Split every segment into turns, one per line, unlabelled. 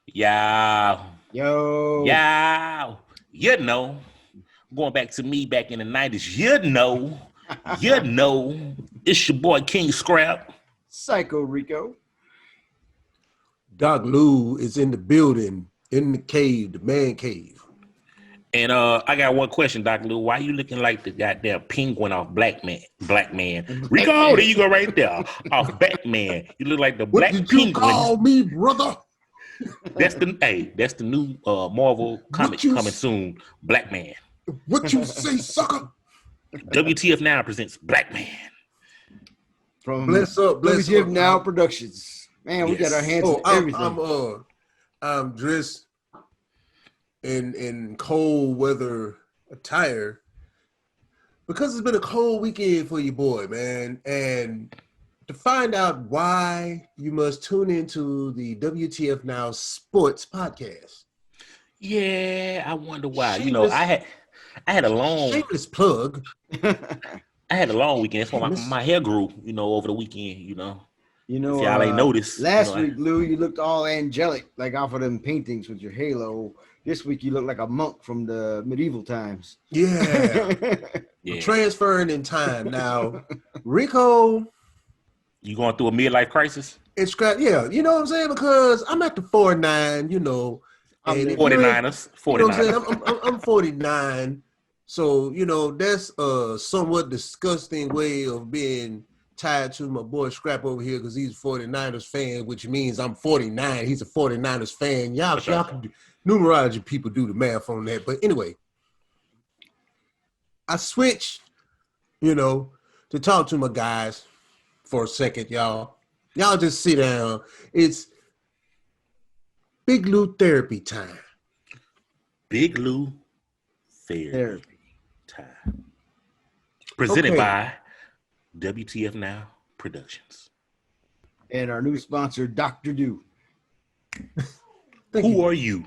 Yeah.
Yo.
Yeah. Going back to me back in the 90s, it's your boy King Scrap.
Psycho Rico.
Doc Lou is in the building, in the cave, the man cave.
And I got one question, Dr. Lou. Why you looking like the goddamn penguin off Black Man? Rico, there you go right there. Off Batman. You look like the
What
black
did you
penguin.
call me, brother?
That's the new Marvel comic coming soon. Black Man.
What you say, sucker?
WTF Now presents Black Man.
From
bless up
WTF Now Productions. Man, we got our hands on everything.
I'm dressed in cold weather attire because it's been a cold weekend for you, boy, man. And to find out why, you must tune into the WTF Now Sports Podcast.
Yeah, I wonder why. I had a long
shameless plug.
I had a long weekend. That's why my hair grew, over the weekend,
if
y'all ain't noticed.
Last week, Lou, you looked all angelic, like off of them paintings with your halo. This week, you look like a monk from the medieval times.
Yeah.
Yeah.
Transferring in time. Now, Rico.
You going through a midlife crisis?
It's yeah, you know what I'm saying? Because I'm at the 49,
I'm
49ers.
49ers.
You know what I'm saying? I'm 49. So, that's a somewhat disgusting way of being tied to my boy Scrap over here because he's a 49ers fan, which means I'm 49. He's a 49ers fan. Y'all can numerology people do the math on that. But anyway, I switched, to talk to my guys for a second, y'all. Y'all just sit down. It's Big Lou therapy time.
Big Lou therapy time. Presented by WTF Now Productions.
And our new sponsor, Dr. Do.
Who are you?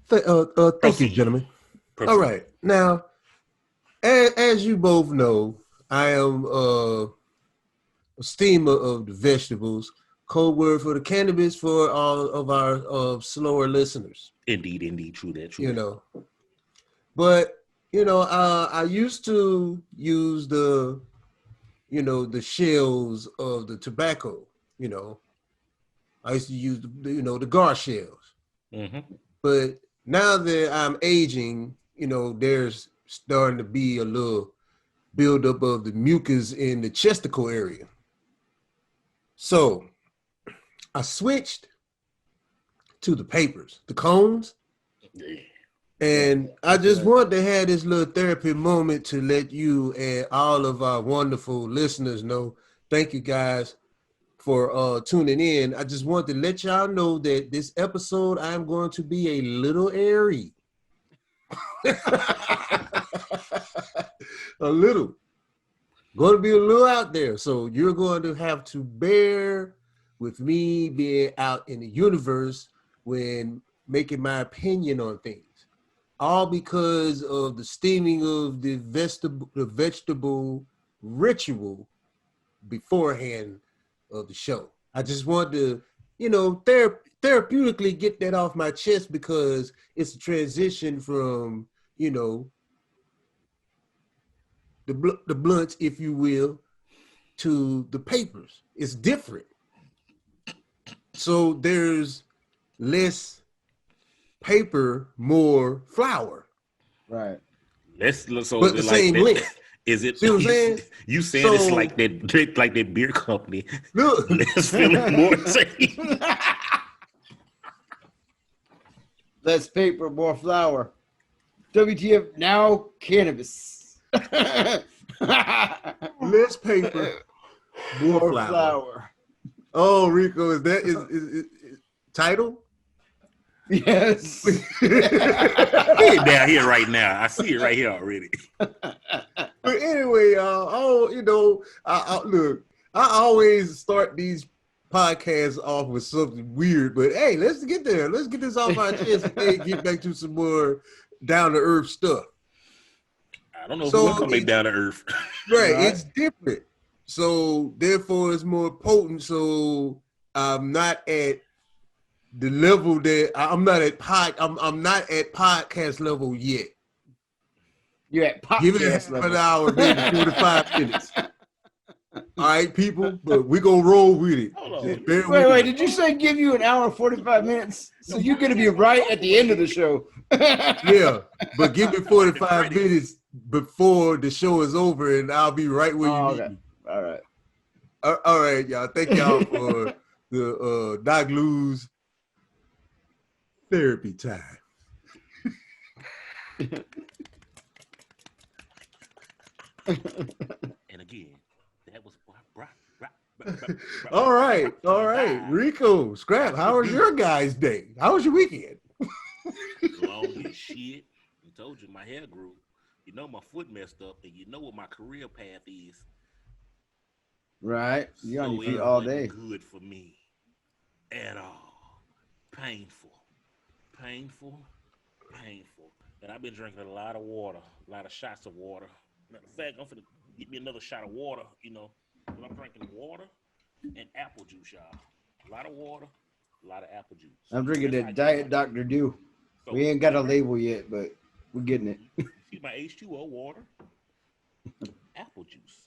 Thank you, gentlemen. All right. Now, as you both know, I am a steamer of the vegetables. Code word for the cannabis for all of our slower listeners.
Indeed, true that.
But I used to use the shells of the tobacco. I used to use the gar shells.
Mm-hmm.
But now that I'm aging, there's starting to be a little buildup of the mucus in the chesticle area. So I switched to the papers, the cones.
Yeah.
And I just want to have this little therapy moment to let you and all of our wonderful listeners know. Thank you guys for tuning in. I just want to let y'all know that this episode I'm going to be a little airy. A little. Going to be a little out there. So you're going to have to bear with me being out in the universe when making my opinion on things. All because of the steaming of the vegetable ritual beforehand of the show. I just want to, therapeutically get that off my chest because it's a transition from, the blunts, if you will, to the papers. It's different. So there's less paper, more flour.
Right.
But
the same length.
Is it?
See what I'm saying?
You saying it's like that beer company?
Look,
less filling, more tape.
Less paper, more flour. WTF Now Cannabis.
Less paper, more flour. Oh, Rico, is that is title?
Yes.
It's down here right now. I see it right here already.
But anyway, look, I always start these podcasts off with something weird, but hey, let's get there. Let's get this off our chest and get back to some more down to earth stuff.
I don't know if we're coming down to earth.
Right, it's different. So therefore it's more potent. So I'm not at the level that I'm not at I'm not at podcast level yet.
You're at
Give it
podcast
half
level.
an hour, maybe 45 minutes. All right, people, but we're gonna roll with it.
Hold on.
Just bear
Wait,
with
wait,
me.
did you say give you an hour and 45 minutes? So you're gonna be right at the end of the show.
Yeah, but give me 45
credits.
minutes before the show is over, and I'll be right where you
Oh,
need
okay.
me.
All right.
All right, y'all. Thank y'all for the Doc Lou's therapy time.
And again, that was
All right. Rico, Scrap, how was your guys' day? How was your weekend?
long as shit. I told you my hair grew. You know my foot messed up, and you know what my career path is.
Right. You're on
So
your feet
it
all
wasn't
day.
good for me at all. Painful. And I've been drinking a lot of water, a lot of shots of water. Matter of fact, I'm finna get me another shot of water. You know, but I'm drinking water and apple juice, y'all. A lot of water, a lot of apple juice.
I'm drinking
That's
that
how I
Diet
get
Dr. Dew.
So,
We ain't got a label yet, but we're getting it.
see my H2O water, apple juice.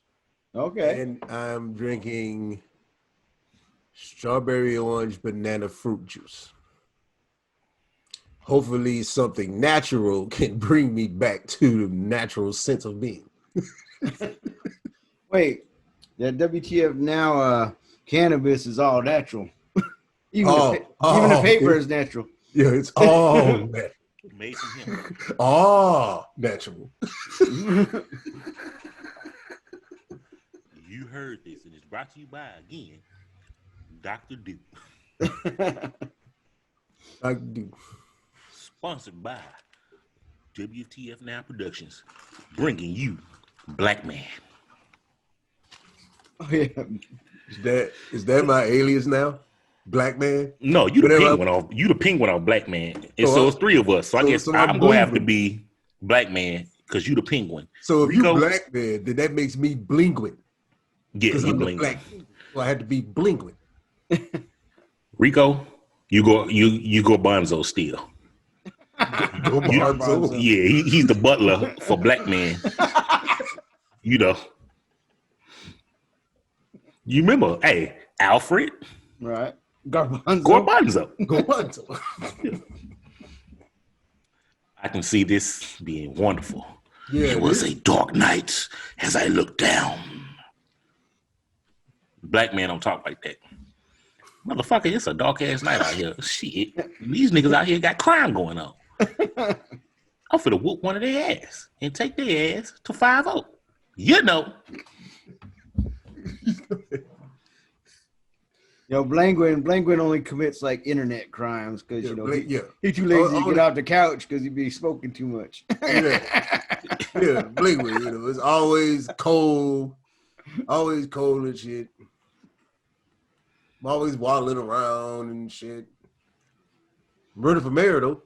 Okay.
And I'm drinking strawberry orange banana fruit juice. Hopefully something natural can bring me back to the natural sense of being.
Wait, that WTF now cannabis is all natural. Even the paper is natural.
Yeah, it's all natural.
Made from him.
All natural.
You heard this, and it's brought to you by, again, Dr. Dew.
I do.
Sponsored by WTF Now Productions, bringing you Black Man.
Oh, yeah.
Is that my alias now? Black man?
No, you the
Whatever.
penguin off Black Man. And
So
so it's three of us. So I guess
so
I'm
I'm
gonna have to
Blinglin.
be Black Man because you the penguin.
So if
Rico,
you black man, then that makes me Blinglin.
yeah,
Because
you
I'm the
Blinglin.
black. So I had to be Blinglin.
Rico, you go Bonzo still.
Go Bonzo.
Yeah, he's the butler for Black Man. You know. You remember, hey, Alfred
Right. Garbanzo.
Gorbanzo.
Go Bonzo.
I can see this being wonderful.
Yeah,
It was a dark night as I looked down. Black man don't talk like that. Motherfucker, it's a dark ass night out here. Shit. These niggas out here got crime going on. I'm finna whoop one of their ass and take their ass to 5-0. You know.
Yo, Blanguin only commits like internet crimes because he's too lazy to get off the couch because he be smoking too much.
Yeah, Blinglin. It's always cold and shit. I'm always waddling around and shit. I'm running for mayor though.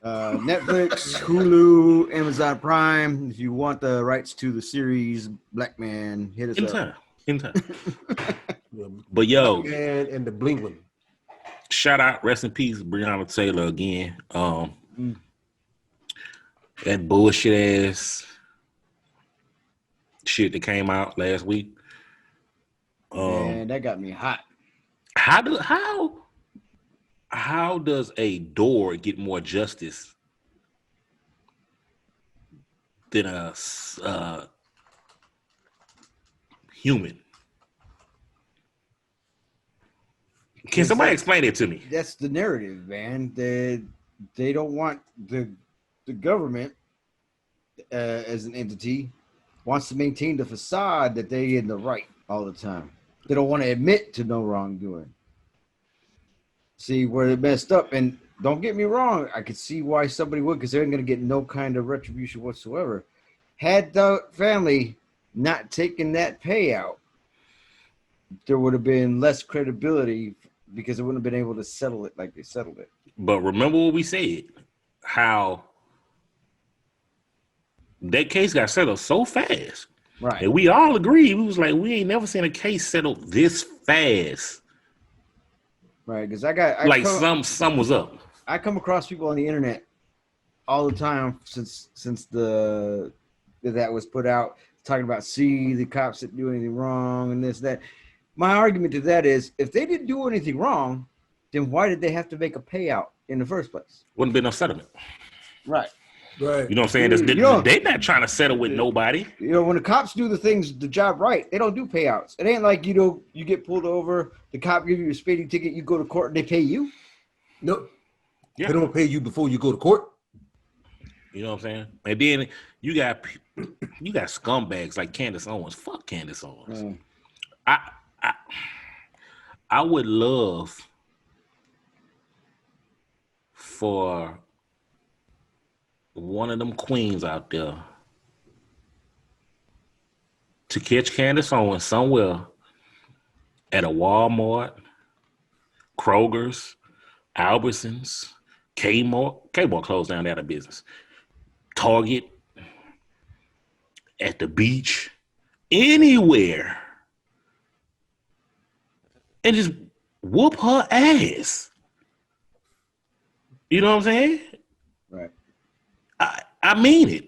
Netflix, Hulu, Amazon Prime. If you want the rights to the series Black Man, hit us up.
In time. But yo,
and the Blinglin.
shout out, rest in peace, Breonna Taylor again. That bullshit ass shit that came out last week.
Man, that got me hot.
How does a door get more justice than a human? Can somebody explain it to me?
That's the narrative, man. They don't want the government as an entity wants to maintain the facade that they in the right all the time. They don't want to admit to no wrongdoing. See where they messed up, and don't get me wrong, I could see why somebody would, because they're going to get no kind of retribution whatsoever. Had the family not taken that payout, there would have been less credibility because they wouldn't have been able to settle it like they settled it.
But remember what we said, how that case got settled so fast.
Right.
And we all agreed. We was like, we ain't never seen a case settled this fast
Right, because
Like some was up.
I come across people on the internet all the time since that was put out, talking about the cops didn't do anything wrong and this that. My argument to that is, if they didn't do anything wrong, then why did they have to make a payout in the first place?
Wouldn't be no settlement.
Right.
Right.
You know what I'm saying? They're not trying to settle with nobody.
You know, when the cops do the job right, they don't do payouts. It ain't like, you get pulled over, the cop give you a speeding ticket, you go to court, and they pay you.
Nope.
Yeah.
They don't pay you before you go to court.
You know what I'm saying? And then you got scumbags like Candace Owens. Fuck Candace Owens. I would love for one of them queens out there to catch Candace Owens somewhere at a Walmart, Kroger's, Albertsons, Kmart. Kmart closed down, out of business. Target, at the beach, anywhere, and just whoop her ass. You know what I'm saying?
Right.
I mean it.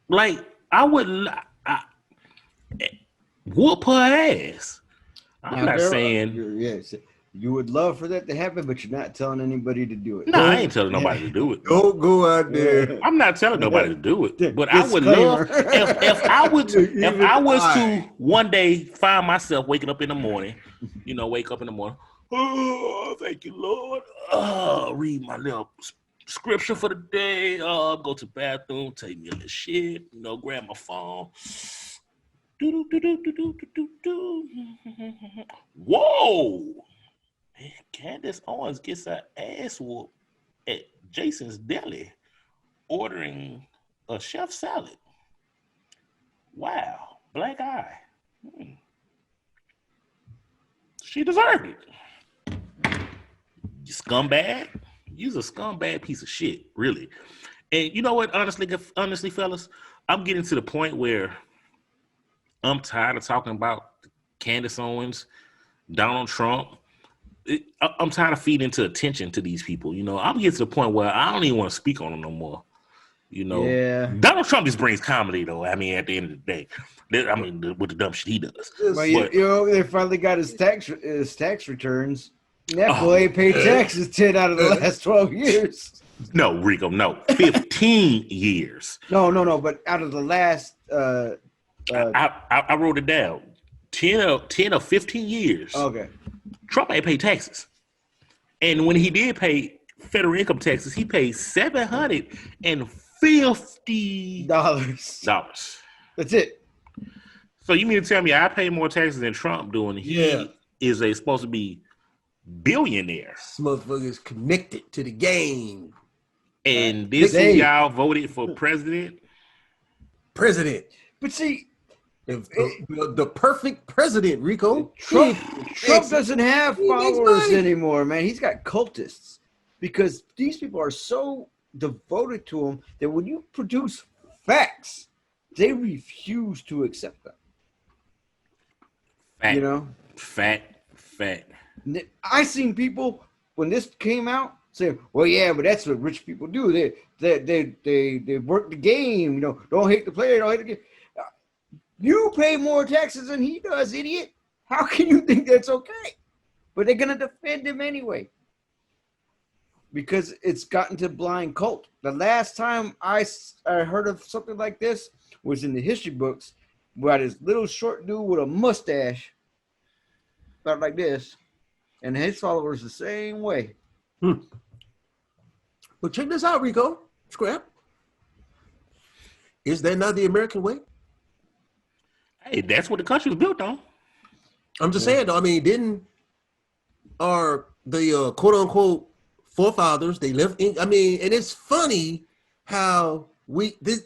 Like, I would whoop her ass. I'm not saying.
Yes, you would love for that to happen, but you're not telling anybody to do it.
No, I ain't telling nobody to do it.
Don't go out there.
I'm not telling nobody to do it. But I would love if I was to one day find myself waking up in the morning, oh, thank you, Lord. Read my little scripture for the day. Go to the bathroom, take me a little shit, grab my phone. Whoa! Candace Owens gets her ass whooped at Jason's Deli ordering a chef salad. Wow, black eye. She deserved it. You scumbag. You're a scumbag piece of shit, really. And you know what? Honestly, fellas, I'm getting to the point where I'm tired of talking about Candace Owens, Donald Trump. I'm tired of feeding into attention to these people. I'm getting to the point where I don't even want to speak on them no more.
Yeah.
Donald Trump just brings comedy, though. I mean, at the end of the day, with the dumb shit he does.
But they finally got his tax returns. That boy ain't paid taxes 10 out of the last 12 years.
No, Rico, no, 15 years.
No. But out of the last,
I wrote it down. 10 or 15 years.
Okay.
Trump ain't paid taxes, and when he did pay federal income taxes, he paid $750.
That's it.
So you mean to tell me I pay more taxes than Trump doing? He is supposed to be billionaire.
This motherfucker is connected to the game.
And this is y'all voted for president?
But see,
the perfect president, Rico.
Trump doesn't have followers anymore, man. He's got cultists because these people are so devoted to him that when you produce facts, they refuse to accept them.
Fact.
I seen people when this came out say, "Well, yeah, but that's what rich people do. They work the game. Don't hate the player, don't hate the game." You pay more taxes than he does, idiot. How can you think that's okay? But they're gonna defend him anyway because it's gotten to blind cult. The last time I heard of something like this was in the history books, where this little short dude with a mustache, about like this, and his followers the same way.
Well, check this out, Rico. Scrap. Is that not the American way?
Hey, that's what the country was built on.
I'm just saying, though. I mean, the quote unquote forefathers, they lived in, and it's funny how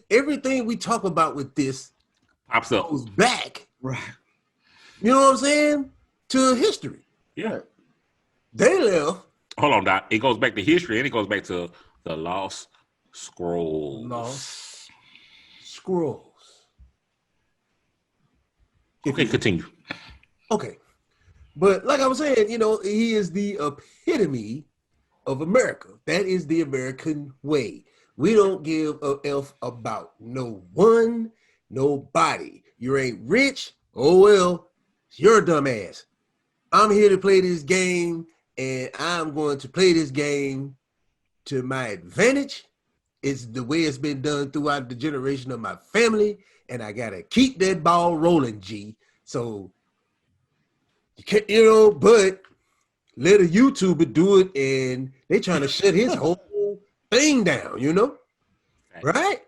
everything we talk about with this
pops up,
goes back.
Right.
You know what I'm saying? To history.
Yeah.
They left.
Hold on, Doc. It goes back to history and it goes back to the Lost Scrolls.
Lost Scrolls.
Okay, continue.
Okay. But like I was saying, he is the epitome of America. That is the American way. We don't give a F about no one, nobody. You ain't rich, oh well, it's your dumb ass. I'm here to play this game, and I'm going to play this game to my advantage. It's the way it's been done throughout the generation of my family, and I gotta keep that ball rolling, G. So, but let a YouTuber do it, and they trying to shut his whole thing down, right?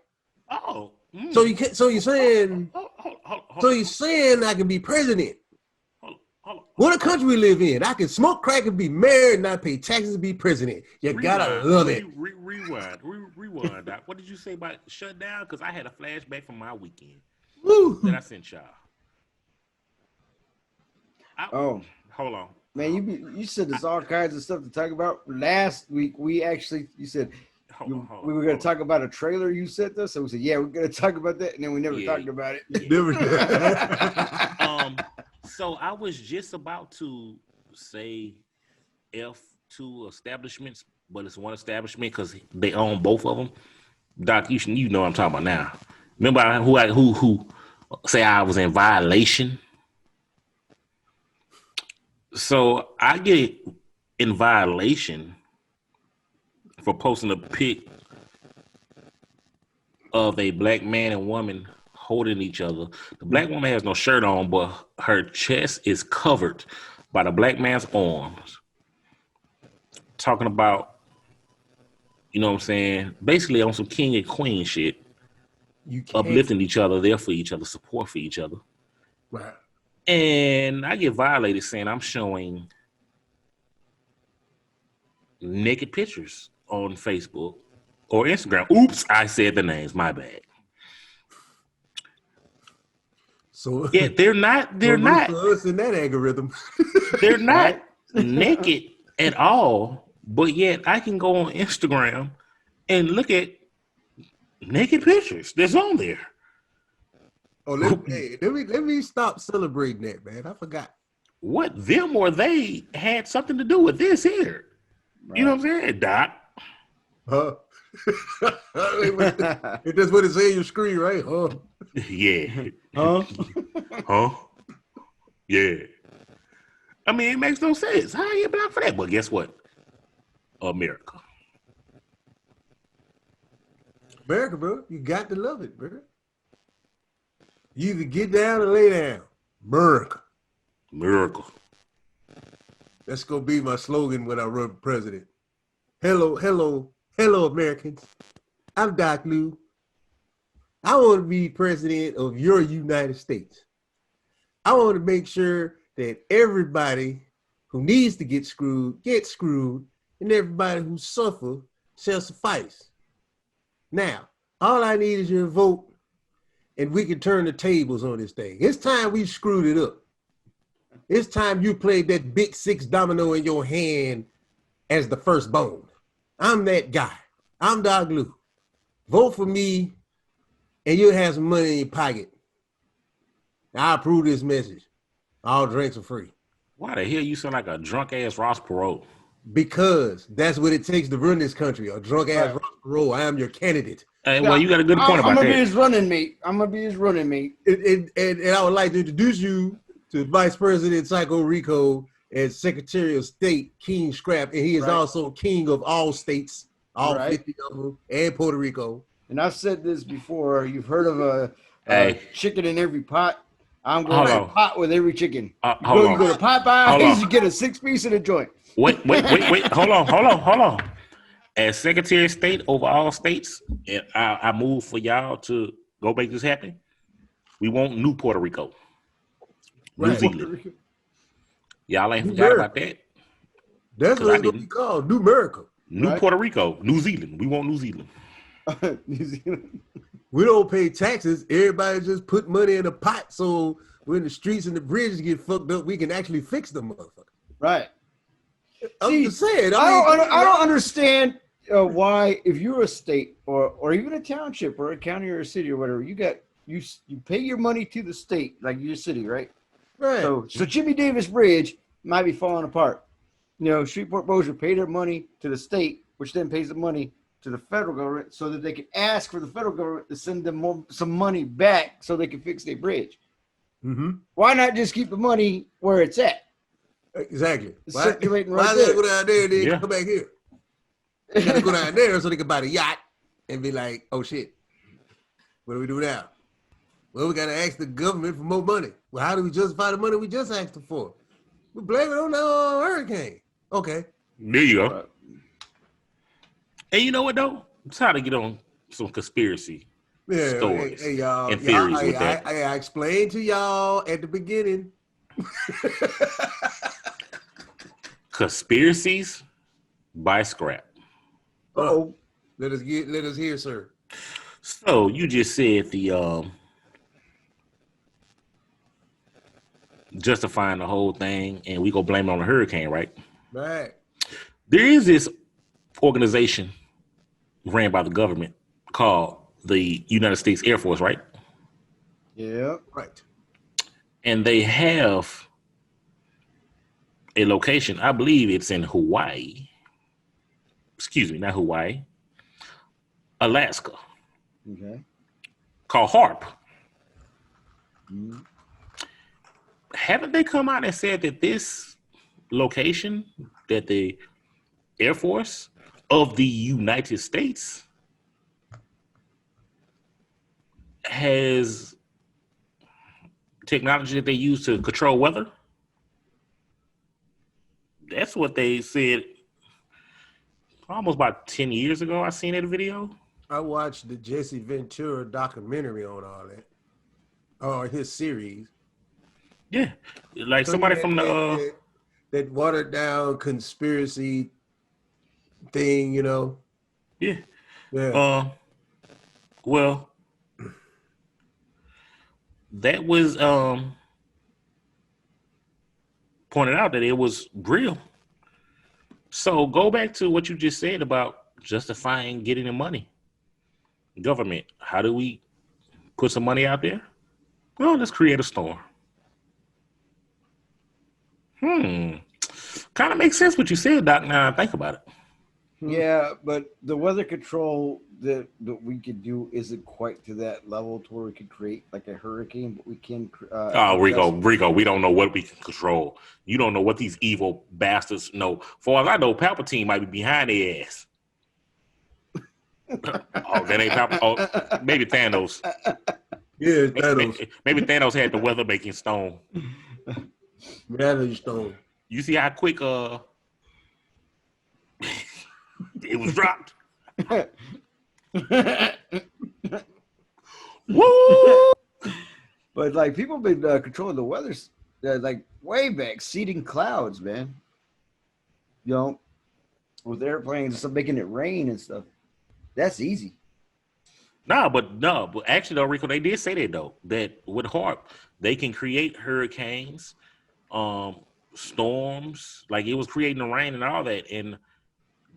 Oh,
So you can't. So you're saying,
hold
so you're saying I can be president?
on.
What a country we live in! I can smoke crack and be married, and not pay taxes and be president. You gotta love it.
Rewind. Doc. What did you say about shut down? Because I had a flashback from my weekend
Woo.
that I sent y'all.
Oh,
hold on.
man, you said there's all kinds of stuff to talk about. Last week, you said we were going to talk about a trailer you sent us. So we said, yeah, we're going to talk about that. And then we never talked about it.
Never.
So I was just about to say F2 establishments, but it's one establishment because they own both of them. Doc, you know what I'm talking about now. Remember who say I was in violation? So I get in violation for posting a pic of a black man and woman holding each other. The black woman has no shirt on, but her chest is covered by the black man's arms. Talking about, you know what I'm saying? Basically on some king and queen shit. Uplifting each other, there for each other, support for each other.
Right.
And I get violated saying I'm showing naked pictures on Facebook or Instagram. Oops, I said the names. My bad.
So
yeah, they're not. They're not.
For us in that algorithm.
They're not naked at all. But yet I can go on Instagram and look at naked pictures that's on there.
Oh, let me stop celebrating that, man. I forgot.
What them or they had something to do with this here. Right. You know what I'm saying, Doc?
Huh? If that's what it say on your screen, right? Huh?
Yeah.
Huh?
Huh? Yeah. I mean, it makes no sense. How you block for that? But guess what? America,
bro. You got to love it, bro. You either get down or lay down. America. That's gonna be my slogan when I run for president. Hello, Americans. I'm Doc Lou. I want to be president of your United States. I want to make sure that everybody who needs to get screwed, and everybody who suffer shall suffice. Now, all I need is your vote, and we can turn the tables on this thing. It's time we screwed it up. It's time you played that big six domino in your hand as the firstborn. I'm that guy. I'm Doc Lou. Vote for me, and you'll have some money in your pocket. I approve this message. All drinks are free.
Why the hell you sound like a drunk ass Ross Perot?
Because that's what it takes to run this country. A drunk ass Ross Perot. I am your candidate.
Hey, well, you got a good point about that.
I'm gonna be his running mate.
And I would like to introduce you to Vice President Psycho Rico as Secretary of State King Scrap, and he is also king of all states, all 50 of them, and Puerto Rico.
And I've said this before. You've heard of a chicken in every pot. I'm going to pot with every chicken. You go to Popeyes, you get a 6-piece in a joint.
Wait. Hold on. As Secretary of State over all states, and I move for y'all to go make this happen. We want New Puerto Rico. New Zealand. Y'all ain't forgot about that.
That's what it's going to be called, New America.
New Puerto Rico, New Zealand. We want New Zealand.
New Zealand.
We don't pay taxes. Everybody just put money in a pot so when the streets and the bridges get fucked up, we can actually fix them, motherfucker.
Right.
I'm just saying.
I don't understand why, if you're a state or even a township or a county or a city or whatever, you pay your money to the state, like your city, right?
Right.
So Jimmy Davis Bridge might be falling apart. You know, Shreveport Bossier pay their money to the state, which then pays the money to the federal government so that they can ask for the federal government to send them some money back so they can fix their bridge.
Mm-hmm.
Why not just keep the money where it's at?
Exactly.
It's circulating
why
right
they
there.
go down there and then
Yeah.
come back here? They gotta go down there so they can buy the yacht and be like, oh shit, what do we do now? Well, we gotta ask the government for more money. Well, how do we justify the money we just asked them for? We blame it on the hurricane. Okay.
There you go. And you know what though? I'm trying to get on some conspiracy stories
Hey, y'all.
and theories with that.
I explained to y'all at the beginning.
Conspiracies by Scrap.
Uh-oh.
Let us hear, sir.
So you just said the justifying the whole thing, and we go blame it on the hurricane, right?
Right.
There is this organization ran by the government called the United States Air Force, right?
Yeah.
Right.
And they have a location, I believe it's in Hawaii. Excuse me, not Hawaii. Alaska.
Okay.
Called HARP.
Mm-hmm.
Haven't they come out and said that this location, that the Air Force of the United States has technology that they use to control weather? That's what they said almost about 10 years ago. I seen that video.
I watched the Jesse Ventura documentary on all that, or his series.
Yeah, like somebody from the
that watered down conspiracy thing, you know.
yeah. Well, that was pointed out that it was real. So go back to what you just said about justifying getting the money. Government, how do we put some money out there? Well, let's create a storm. Kind of makes sense what you said, Doc. Now I think about it.
Yeah, but the weather control that we could do isn't quite to that level to where we could create like a hurricane, but we can.
Rico, we don't know what we can control. You don't know what these evil bastards know. For all I know, Palpatine might be behind their ass. Oh, that ain't Palpatine. Oh, maybe Thanos.
Yeah, Thanos.
Maybe Thanos had the weather making stone.
Gravity stone.
You see how quick it was dropped. Woo!
But like people have been controlling the weather like way back, seeding clouds, man. You know, with airplanes and stuff, making it rain and stuff. That's easy.
But actually though, Rico, they did say that though, that with HARP, they can create hurricanes, storms, like it was creating the rain and all that. And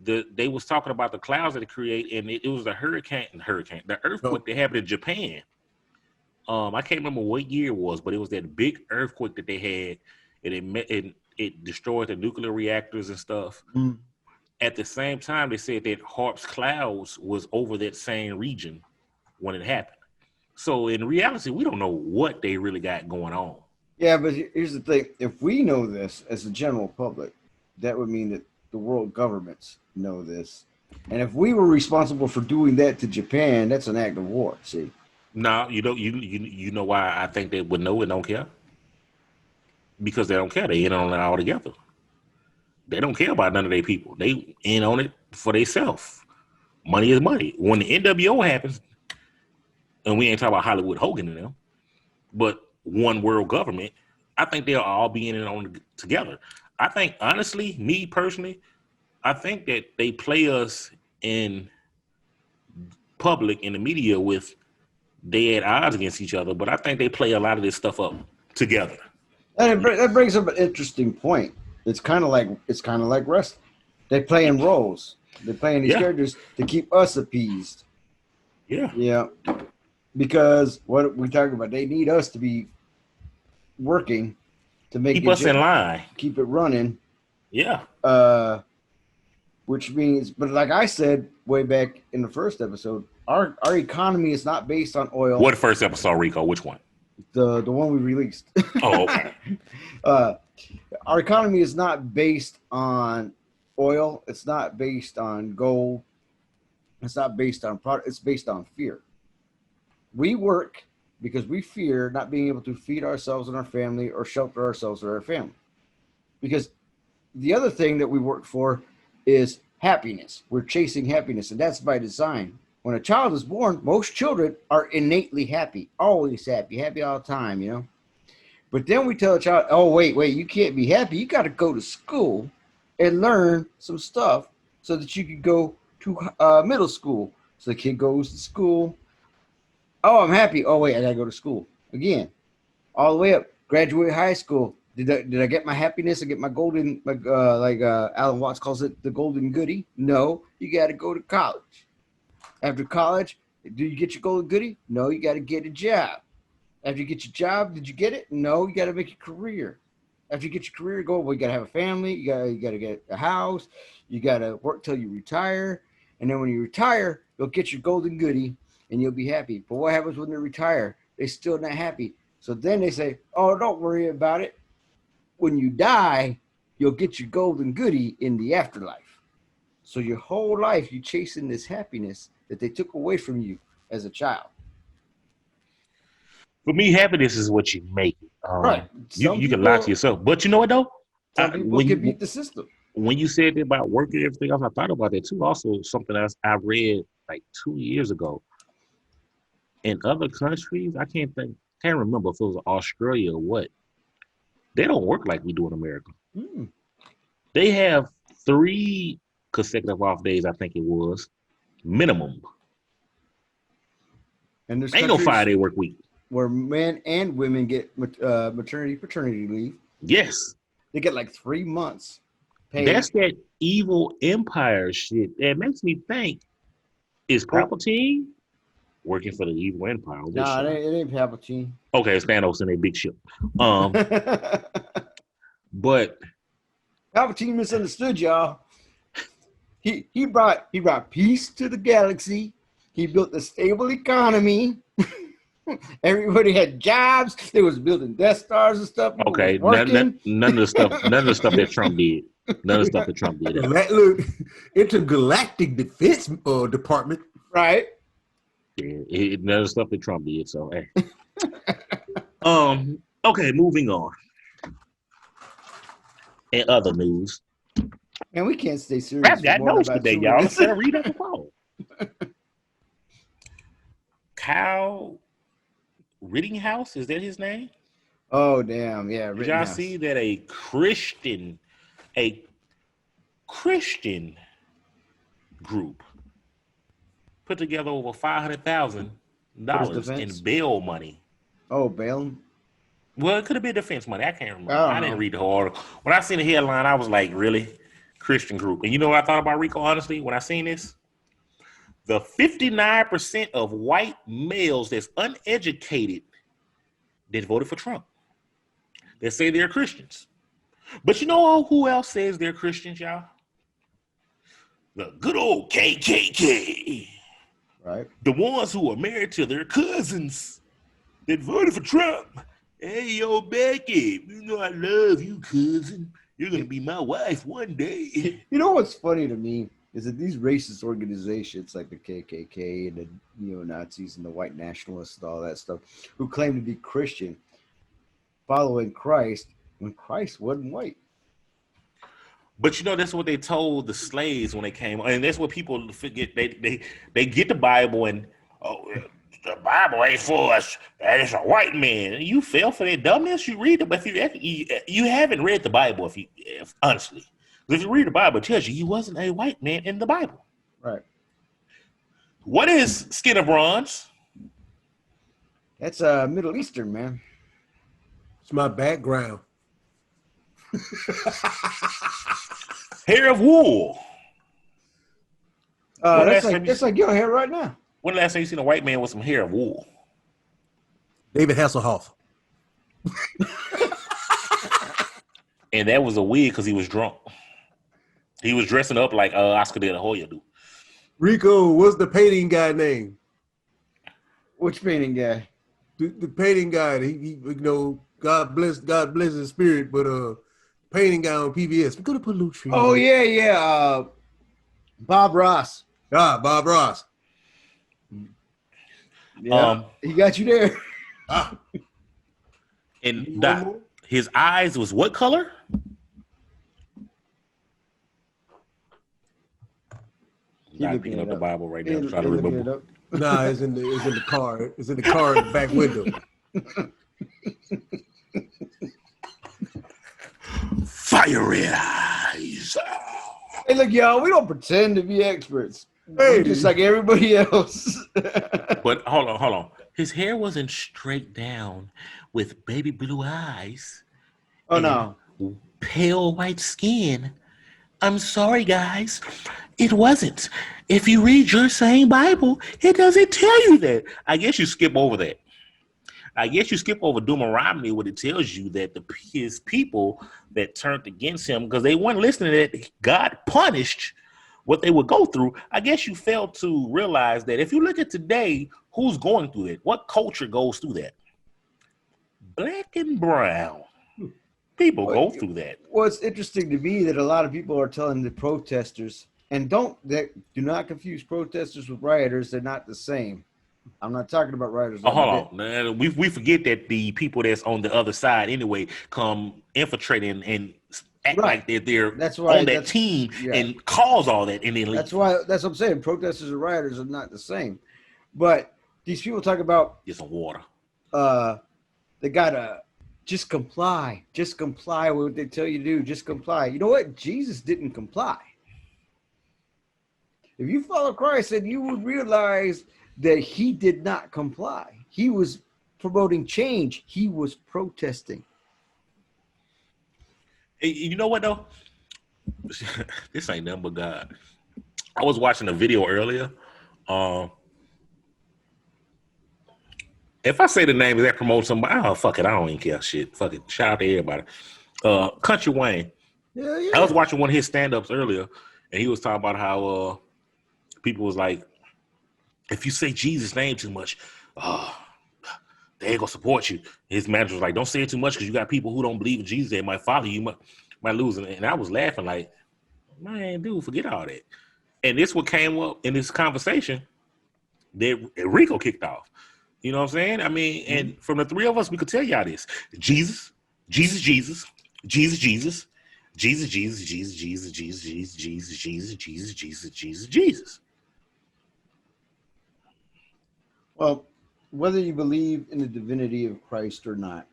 they was talking about the clouds that it create, and it was the earthquake that happened in Japan. I can't remember what year it was, but it was that big earthquake that they had, and it destroyed the nuclear reactors and stuff.
Mm.
At the same time, they said that HARP's clouds was over that same region when it happened. So in reality, we don't know what they really got going on.
Yeah, but here's the thing. If we know this as the general public, that would mean that the world governments know this. And if we were responsible for doing that to Japan, that's an act of war, see?
No, you know why I think they would know and don't care? Because they don't care. They in on it all together. They don't care about none of their people. They in on it for themselves. Money is money. When the NWO happens, and we ain't talking about Hollywood Hogan and them, but one world government, I think they'll all be in it on together. I think, honestly, me personally, I think that they play us in public, in the media, with they at odds against each other, but I think they play a lot of this stuff up together.
And that brings up an interesting point. It's kind of like wrestling. They play in roles. They're playing these characters to keep us appeased.
Yeah.
Yeah. Because what we talking about, they need us to be working to make
Keep us in line.
keep it running.
Yeah.
Which means, but like I said way back in the first episode, our economy is not based on oil.
What first episode, Rico? Which one?
The one we released.
Oh, okay.
Our economy is not based on oil. It's not based on gold. It's not based on product. It's based on fear. We work because we fear not being able to feed ourselves and our family or shelter ourselves or our family. Because the other thing that we work for is happiness. We're chasing happiness, and that's by design. When a child is born, most children are innately happy, always happy all the time, you know. But then we tell a child, oh, wait, you can't be happy. You got to go to school and learn some stuff so that you can go to middle school. So the kid goes to school. Oh, I'm happy. Oh, wait, I got to go to school again. All the way up, graduate high school. Did I get my happiness? I get my golden, like Alan Watts calls it, the golden goodie? No, you got to go to college. After college, do you get your golden goodie? No, you got to get a job. After you get your job, did you get it? No, you got to make a career. After you get your career, well, you got to have a family. You got to get a house. You got to work till you retire. And then when you retire, you'll get your golden goodie and you'll be happy. But what happens when they retire? They're still not happy. So then they say, oh, don't worry about it. When you die, you'll get your golden goodie in the afterlife. So your whole life, you're chasing this happiness that they took away from you as a child.
For me, happiness is what you make it.
Right.
You can lie to yourself. But you know what, though?
Some people can beat the system.
When you said about work and everything else, I thought about that too. Also, something else I read like 2 years ago. In other countries, I can't remember if it was Australia or what. They don't work like we do in America.
Mm.
They have 3 consecutive off days, I think it was, minimum.
And there's
ain't no 5-day work week
where men and women get maternity, paternity leave.
Yes.
They get like 3 months paid.
That's that evil empire shit. That makes me think, is Palpatine working for the evil empire?
Nah, it ain't Palpatine.
Okay, it's Thanos in a big ship. But
Palpatine misunderstood, y'all. He brought peace to the galaxy. He built a stable economy. Everybody had jobs. They was building Death Stars and stuff. People
okay, none of the stuff that Trump did. None of the stuff that Trump did.
Look, intergalactic defense department.
Right.
Yeah, none of the stuff that Trump did. So, hey. Okay, moving on. In other news,
and we can't stay serious.
I've got notes today, y'all. Instead of reading the phone. Kyle Rittenhouse, is that his name?
Oh, damn. Yeah.
Did y'all see that a Christian group put together over $500,000 in bail money?
Oh, bail?
Well, it could have been defense money. I can't remember. I didn't read the whole article. When I seen the headline, I was like, really? Christian group. And you know what I thought about, Rico, honestly, when I seen this? The 59% of white males that's uneducated that voted for Trump, that say they're Christians. But you know who else says they're Christians, y'all? The good old KKK.
Right.
The ones who are married to their cousins that voted for Trump. Hey, yo, Becky, you know I love you, cousin. You're going to be my wife one day.
You know what's funny to me is that these racist organizations like the KKK and the neo-Nazis and the white nationalists and all that stuff who claim to be Christian, following Christ, when Christ wasn't white.
But you know, that's what they told the slaves when they came. And that's what people forget. They get the Bible and, the Bible ain't for us. That is a white man. You fell for that dumbness. You read it, but you haven't read the Bible. If honestly, if you read the Bible, it tells you he wasn't a white man in the Bible.
Right.
What is skin of bronze?
That's Middle Eastern, man.
It's my background.
Hair of wool.
That's like your hair right now.
When the last time you seen a white man with some hair of wool?
David Hasselhoff.
And that was a wig because he was drunk. He was dressing up like Oscar De La Hoya do.
Rico, what's the painting guy name?
Which painting guy?
The painting guy. He God bless his spirit, but painting guy on PBS. We're gonna put a little tree.
Oh yeah. Bob Ross.
Bob Ross.
Yeah, he got you there.
And Doc, his eyes was what color? Not picking up the Bible right now. I'm trying to remember.
Nah, it's in the car. It's in the car in the back window.
Fiery eyes.
Hey, look, y'all, we don't pretend to be experts. Hey, just like everybody else.
But hold on. His hair wasn't straight down with baby blue eyes.
Oh, no.
Pale white skin. I'm sorry, guys. It wasn't. If you read your same Bible, it doesn't tell you that. I guess you skip over that. I guess you skip over Deuteronomy when it tells you that his people that turned against him, because they weren't listening to that, God punished what they would go through. I guess you failed to realize that if you look at today, who's going through it? What culture goes through that? Black and brown. People go through that.
Well, it's interesting to me that a lot of people are telling the protesters, and do not confuse protesters with rioters. They're not the same. I'm not talking about rioters.
Oh, hold on. Man, we forget that the people that's on the other side anyway come infiltrating and act like they're on that team and cause all that. And then
that's what I'm saying. Protesters and rioters are not the same. But these people talk about
get some water.
They gotta just comply. Just comply with what they tell you to do. Just comply. You know what? Jesus didn't comply. If you follow Christ, then you would realize that he did not comply. He was promoting change. He was protesting.
You know what, though? This ain't nothing but God. I was watching a video earlier. If I say the name, is that promote somebody? Oh, fuck it. I don't even care. Shit. Fuck it. Shout out to everybody. Country Wayne. Yeah. I was watching one of his stand-ups earlier, and he was talking about how people was like, if you say Jesus' name too much, they ain't gonna support you. His manager was like, don't say it too much because you got people who don't believe in Jesus. They might follow you, might lose. And I was laughing like, man, dude, forget all that. And this what came up in this conversation that Rico kicked off. You know what I'm saying? I mean, and from the three of us, we could tell y'all this. Jesus.
Well, whether you believe in the divinity of Christ or not,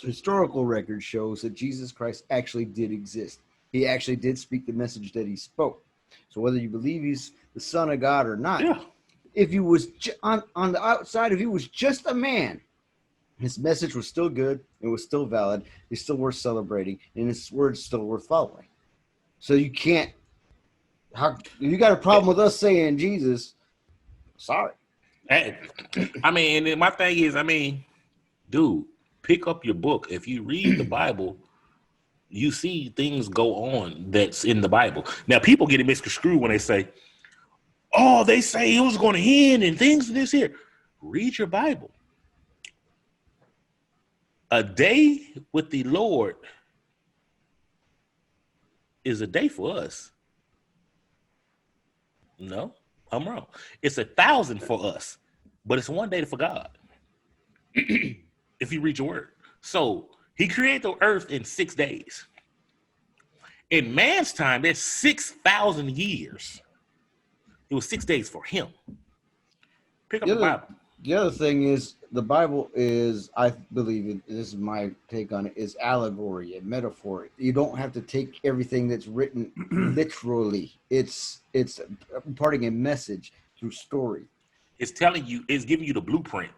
historical record shows that Jesus Christ actually did exist. He actually did speak the message that he spoke. So whether you believe he's the Son of God or not, if he was on the outside, if he was just a man, his message was still good. It was still valid. It's still worth celebrating, and his words still worth following. So you can't. You got a problem with us saying Jesus? Sorry.
I mean, and my thing is, dude, pick up your book. If you read the Bible, you see things go on that's in the Bible. Now, people get it misconstrued when they say, oh, they say it was going to end and things of this here. Read your Bible. A day with the Lord is a day for us. No, I'm wrong. It's 1,000 for us, but it's one day for God. If you read your word. So he created the earth in 6 days. In man's time, that's 6,000 years. It was 6 days for him. Pick up the Bible.
The other thing is the Bible is, I believe, this is my take on it, is allegory and metaphor. You don't have to take everything that's written literally. It's imparting a message through story.
It's telling you, it's giving you the blueprint.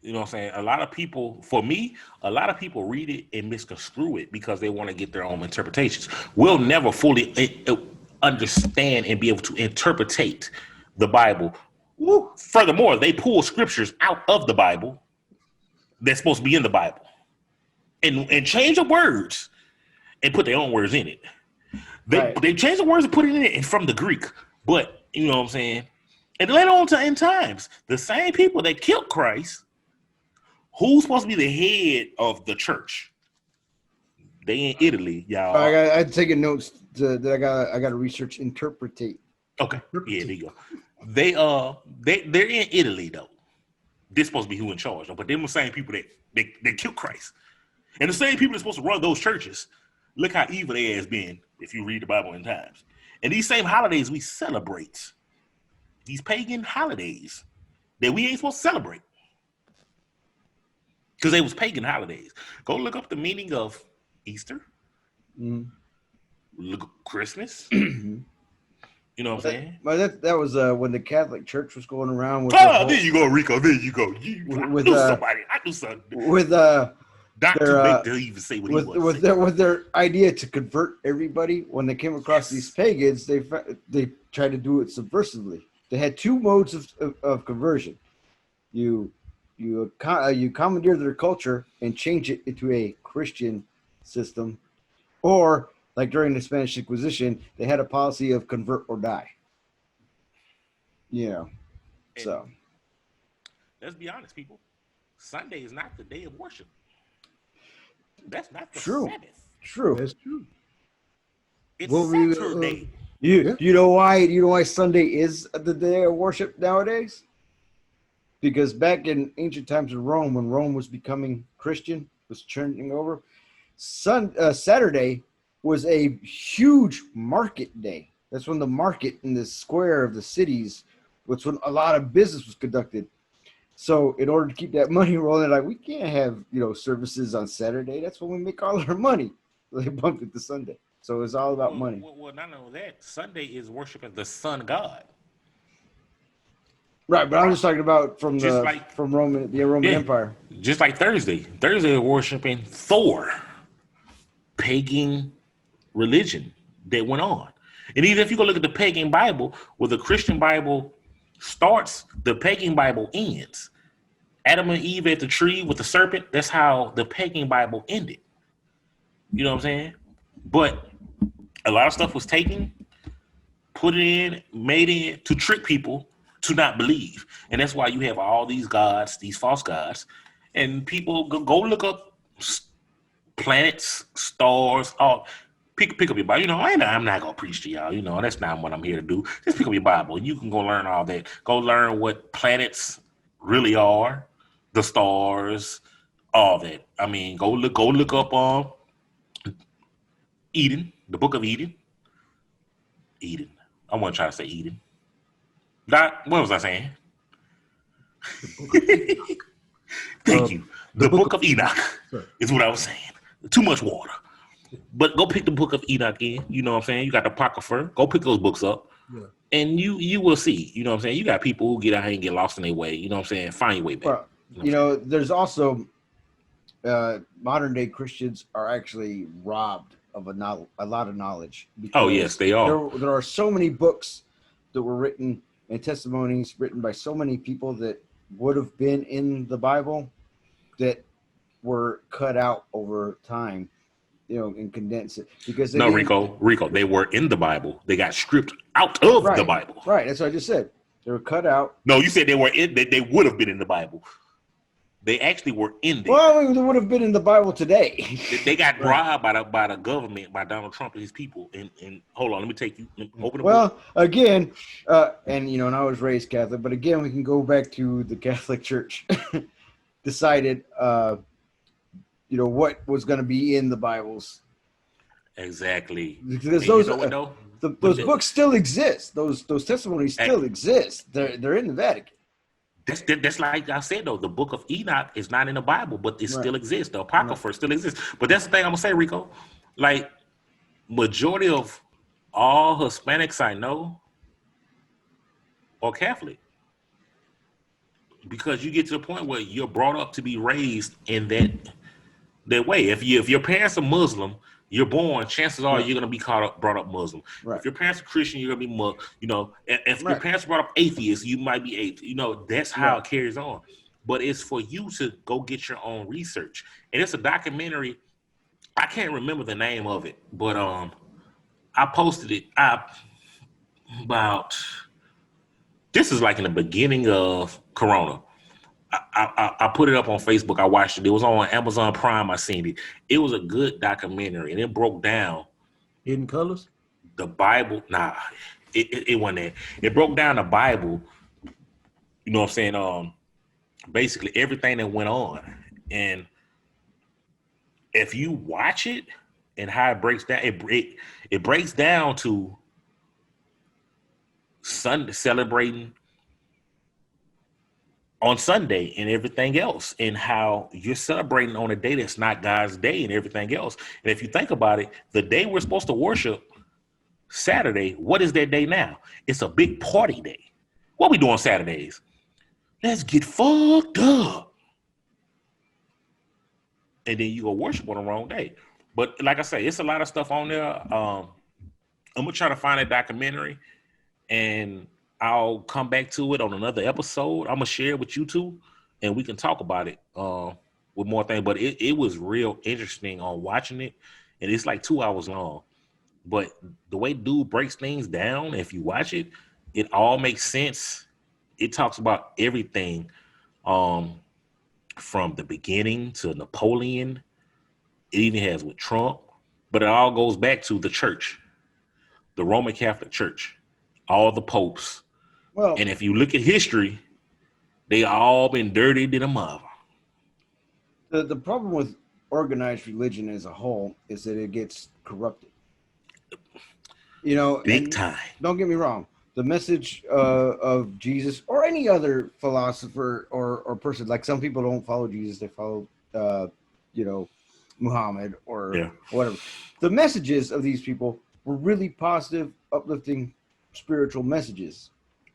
You know what I'm saying? A lot of people read it and misconstrue it because they want to get their own interpretations. We'll never fully understand and be able to interpretate the Bible. Furthermore, they pull scriptures out of the Bible that's supposed to be in the Bible and change the words and put their own words in it. They changed the words and put it in it from the Greek. But you know what I'm saying? And later on in times, the same people that killed Christ, who's supposed to be the head of the church? They in Italy, y'all.
I'm taking notes that I got to research interpretate.
Okay, yeah, there you go. They're in Italy though. They're supposed to be who in charge, though. But they're the same people that killed Christ, and the same people that's supposed to run those churches. Look how evil they has been if you read the Bible in times. And these same holidays we celebrate, these pagan holidays that we ain't supposed to celebrate because they was pagan holidays. Go look up the meaning of Easter, look up Christmas. You know what I'm saying?
But that was when the Catholic Church was going around with.
There you go, Rico. There you go. I knew something.
With
not too big to even say what he was.
With their idea to convert everybody, when they came across these pagans, they tried to do it subversively. They had two modes of conversion. You commandeer their culture and change it into a Christian system, or like during the Spanish Inquisition, they had a policy of convert or die. You know, so
let's be honest, people. Sunday is not the day of worship. That's not the
true.
Sabbath.
True.
That's true.
It's Saturday.
You know why Sunday is the day of worship nowadays? Because back in ancient times in Rome, when Rome was becoming Christian, was turning over, Saturday was a huge market day. That's when the market in the square of the cities was when a lot of business was conducted. So in order to keep that money rolling, like we can't have services on Saturday. That's when we make all our money. So they bumped it to Sunday. So it's all about money.
Well, not only that, Sunday is worshiping the sun god.
Right, but I'm just talking about from the Roman Empire.
Just like Thursday. Thursday is worshiping Thor, pagan religion that went on. And even if you go look at the pagan Bible, where the Christian Bible starts, the pagan Bible ends. Adam and Eve at the tree with the serpent, that's how the pagan Bible ended. You know what I'm saying? But a lot of stuff was taken, put it in, made in to trick people to not believe. And that's why you have all these gods, these false gods, and people go look up planets, stars, all. Pick up your Bible. I'm not gonna preach to y'all. That's not what I'm here to do. Just pick up your Bible. You can go learn all that. Go learn what planets really are, the stars, all that. I mean, go look up Eden, the Book of Eden. Eden. I want to try to say Eden. What was I saying? Thank you. The Book of Enoch is what I was saying. Too much water. But go pick the Book of Enoch in. You know what I'm saying? You got the Apocrypha. Go pick those books up. Yeah. And you will see. You know what I'm saying? You got people who get out here and get lost in their way. You know what I'm saying? Find your way back.
Well, there's also modern day Christians are actually robbed of a lot of knowledge.
Oh, yes, they are.
There are so many books that were written and testimonies written by so many people that would have been in the Bible that were cut out over time. And condense it because
Rico, they were in the Bible. They got stripped out of the Bible.
Right, that's what I just said. They were cut out.
No, you said they were in. They would have been in the Bible. They actually were in there.
Well, they would have been in the Bible today.
They got bribed by the government, by Donald Trump and his people. And hold on, let me take you. Open the book.
Again, and I was raised Catholic, but again, we can go back to the Catholic Church. Decided. What was going to be in the Bibles.
Exactly.
Because those books still exist. Those testimonies still exist. They're in the Vatican.
That's like I said, though. The Book of Enoch is not in the Bible, but it still exists. The Apocrypha still exists. But that's the thing I'm going to say, Rico. Like, majority of all Hispanics I know are Catholic. Because you get to the point where you're brought up to be raised in that way. If your parents are Muslim, you're born, chances are you're going to be brought up Muslim. Right. If your parents are Christian, you're going to be Muslim. If your parents are brought up atheist, you might be atheist. That's how it carries on. But it's for you to go get your own research. And it's a documentary I can't remember the name of it, but I posted it about this is like in the beginning of Corona. I put it up on Facebook. I watched it. It was on Amazon Prime. I seen it. It was a good documentary, and it broke down
Hidden Colors.
the Bible. Nah, it wasn't that. It broke down the Bible. You know what I'm saying? Basically everything that went on, and if you watch it and how it breaks down, it breaks down to Sunday celebrating on Sunday and everything else, and how you're celebrating on a day that's not God's day and everything else. And if you think about it, the day we're supposed to worship, Saturday, what is that day now? It's a big party day. What we do on Saturdays? Let's get fucked up. And then you go worship on the wrong day. But like I say, it's a lot of stuff on there. I'm gonna try to find a documentary, and I'll come back to it on another episode. I'm gonna share it with you two, and we can talk about it with more things. But it was real interesting on watching it, and it's like 2 hours long. But the way dude breaks things down, if you watch it, it all makes sense. It talks about everything, from the beginning to Napoleon. It even has with Trump, but it all goes back to the church, the Roman Catholic Church, all the popes.
Well,
And if you look at history, they all been dirtied in a mother.
the problem with organized religion as a whole is that it gets corrupted. You know,
Big
and
time.
don't get me wrong. The message of Jesus or any other philosopher or person, like some people don't follow Jesus, they follow, Muhammad or whatever. The messages of these people were really positive, uplifting, spiritual messages.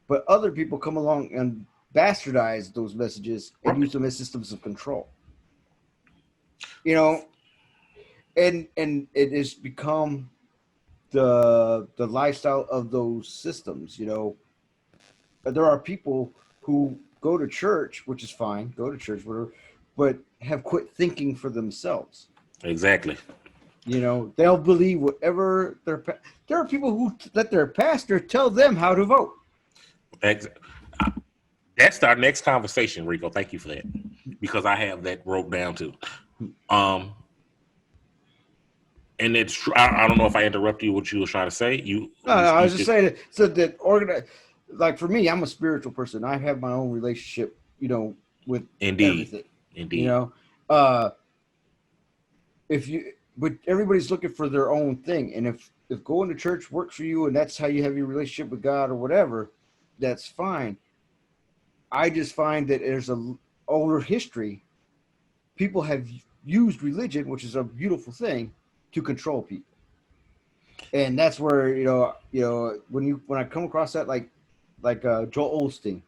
But other people come along and bastardize those messages and use them as systems of control. You know, and it has become the lifestyle of those systems. You know, there are people who go to church, which is fine, go to church, whatever, but have quit thinking for themselves.
Exactly.
You know, they'll believe whatever there are people who let their pastor tell them how to vote.
That's our next conversation, Rico. Thank you for that, because I have that wrote down too. And it's true. I don't know if I interrupted you. What you were trying to say?
No, I was just saying that, so that like for me, I'm a spiritual person. I have my own relationship, with everything.
Indeed.
You know, but everybody's looking for their own thing, and if going to church works for you, and that's how you have your relationship with God or whatever, that's fine. I just find that there's a older history. People have used religion, which is a beautiful thing, to control people, and that's where when I come across that, like Joel Osteen,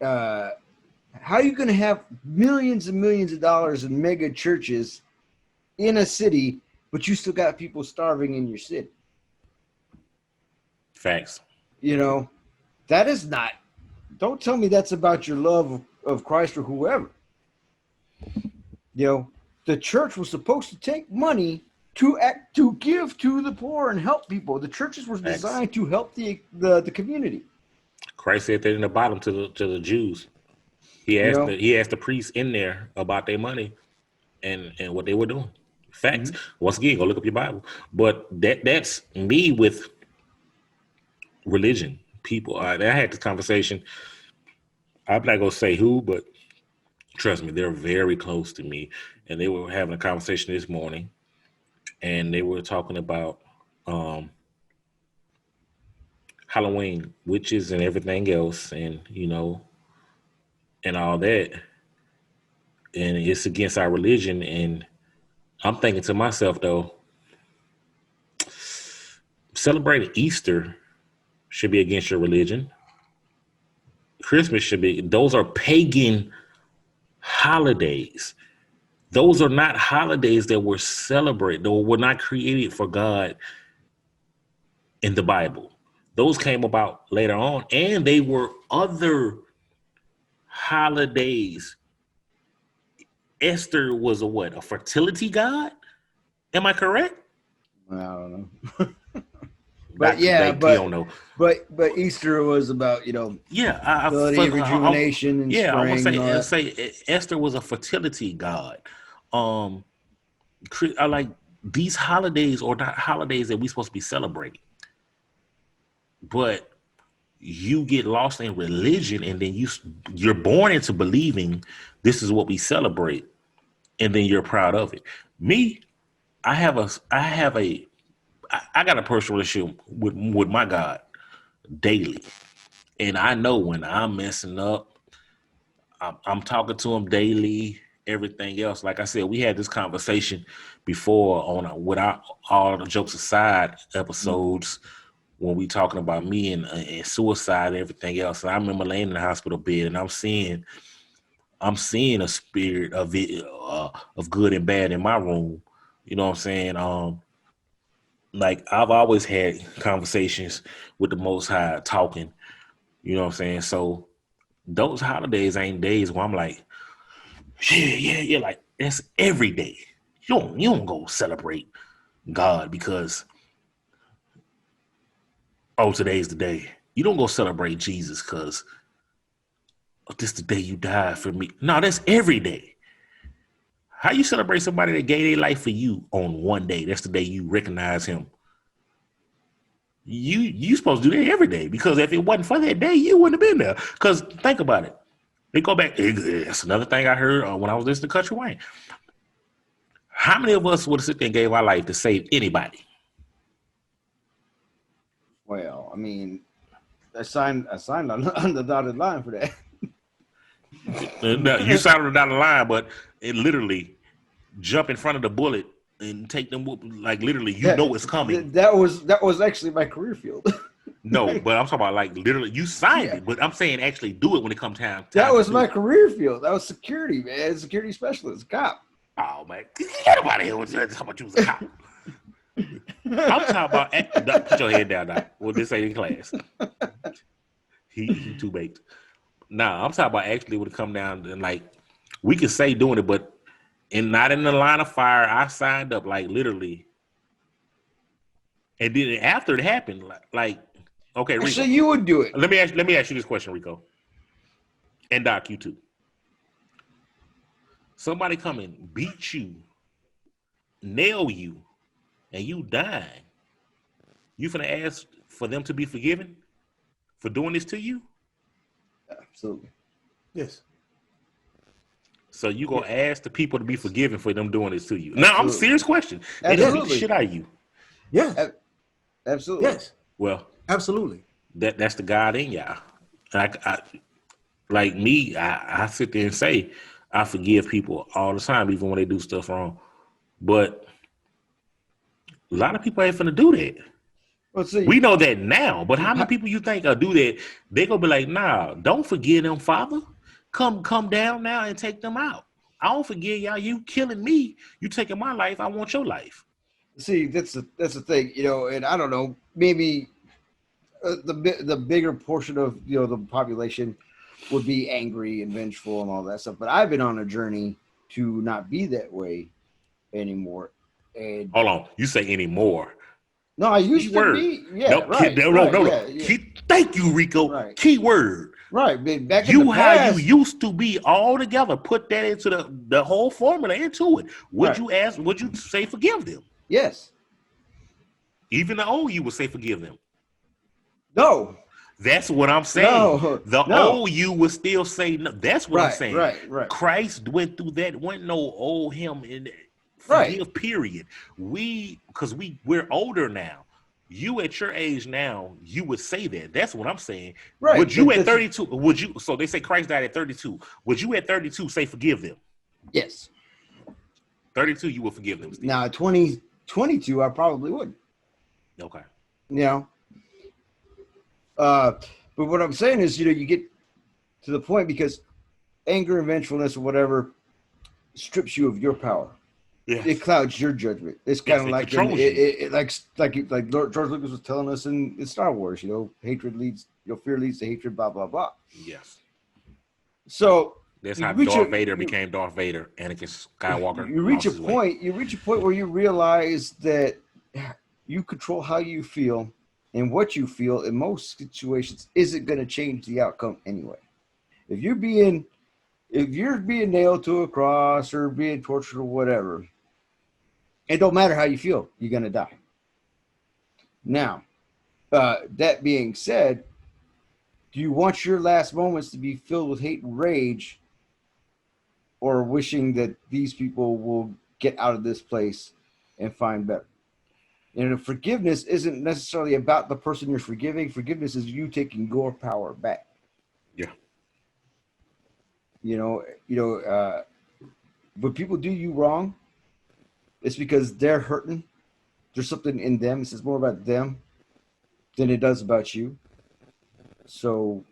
how are you going to have millions and millions of dollars in mega churches in a city, but you still got people starving in your city?
Facts.
That is not. Don't tell me that's about your love of Christ or whoever. The church was supposed to take money to give to the poor and help people. The churches were designed to help the community.
Christ said that in the bottom to the Jews. He asked the priests in there about their money and what they were doing. Facts. Mm-hmm. Once again, go look up your Bible. But that's me with religion. People, I had this conversation. I'm not gonna say who, but trust me, they're very close to me. And they were having a conversation this morning, and they were talking about Halloween, witches and everything else, and and all that. And it's against our religion. And I'm thinking to myself, though, celebrating Easter should be against your religion. Christmas should be. Those are pagan holidays. Those are not holidays that were celebrated, or were not created for God in the Bible. Those came about later on, and they were other holidays Esther was a fertility god? Am I correct?
I don't know. But
Dr.
yeah,
He don't know.
but Easter was about fertility, rejuvenation, and
I want
spring and all
to
that.
say Esther was a fertility god. I like these holidays or not holidays that we supposed to be celebrating, but you get lost in religion and then you're born into believing this is what we celebrate, and then you're proud of it. Me, I got a personal relationship with my God daily, and I know when I'm messing up, I'm talking to him daily. Everything else, like I said, we had this conversation before on without all the jokes aside episodes when we talking about me and suicide and everything else. And I remember laying in the hospital bed and I'm seeing a spirit of it of good and bad in my room. You know what I'm saying? Like I've always had conversations with the Most High, talking. You know what I'm saying? So those holidays ain't days where I'm like, yeah, like that's every day. You don't go celebrate God because today's the day. You don't go celebrate Jesus because this the day you died for me. No, that's every day. How you celebrate somebody that gave their life for you on one day? That's the day you recognize him. You supposed to do that every day, because if it wasn't for that day, you wouldn't have been there. Because think about it. They go back. That's another thing I heard when I was listening to Country Wayne. How many of us would have sit there and gave our life to save anybody?
Well, I mean, I signed on the dotted line for that.
No, you signed on the dotted line, but it literally jump in front of the bullet and take them, like literally, know it's coming.
That was actually my career field.
No, but I'm talking about like literally you signed it, but I'm saying actually do it when it comes time.
That was my career field. That was security, man. Security specialist, cop.
Oh man, get nobody here was talking about you was a cop. I'm talking about put your head down, Doc. Well, this ain't in class. He too baked. Nah, I'm talking about actually when it come down and like we could say doing it, but not in the line of fire. I signed up like literally, and then after it happened, like okay, Rico.
So you would do it.
Let me ask you this question, Rico, and Doc, you too. Somebody come and beat you, nail you, and you dying. You finna ask for them to be forgiven for doing this to you?
Absolutely.
Yes.
So you gonna ask the people to be forgiven for them doing this to you? Now, I'm a serious question. They
Absolutely.
just beat the shit out of you.
Yes.
Absolutely.
Yes.
Well,
absolutely.
That's the God in y'all. I like me. I sit there and say I forgive people all the time, even when they do stuff wrong. But a lot of people ain't finna do that.
Well, see,
we know that now, but how many people you think do that? They gonna be like, nah, don't forgive them, Father. Come down now and take them out. I don't forgive y'all. You killing me. You taking my life. I want your life.
See, that's the thing, and I don't know, maybe the bigger portion of the population would be angry and vengeful and all that stuff. But I've been on a journey to not be that way anymore. And
hold on, you say anymore?
No, I used to be. Yeah,
nope,
right.
No.
Yeah.
Thank you, Rico.
Right.
Key word.
Right. Back in the
how
past,
you used to be all together. Put that into the whole formula into it. Would you ask? Would you say forgive them?
Yes.
Even the old you would say forgive them.
No.
That's what I'm saying. No. Old you would still say no. That's what I'm saying.
Right.
Christ went through that. Wasn't no old him in there. Forgive, period. Because we're older now. You at your age now, you would say that. That's what I'm saying.
Right.
Would you at 32? Would you? So they say Christ died at 32. Would you at 32 say forgive them?
Yes.
32, you will forgive them. Still.
Now, 22, I probably would.
Okay.
But what I'm saying is, you get to the point because anger and vengefulness or whatever strips you of your power. Yeah. It clouds your judgment. It's kind of like like George Lucas was telling us in Star Wars. Hatred leads, fear leads to hatred. Blah blah blah.
Yes.
So
That's
you
how
reach
Darth
a
Vader
you,
became Darth Vader. Anakin Skywalker
you reach
lost
a
his way.
point. You reach a point where you realize that you control how you feel, and what you feel in most situations isn't going to change the outcome anyway. If you're being nailed to a cross or being tortured or whatever, it don't matter how you feel, you're going to die. Now, that being said, do you want your last moments to be filled with hate and rage, or wishing that these people will get out of this place and find better? And forgiveness isn't necessarily about the person you're forgiving. Forgiveness is you taking your power back.
Yeah.
When people do you wrong, it's because they're hurting. There's something in them. It's more about them than it does about you. So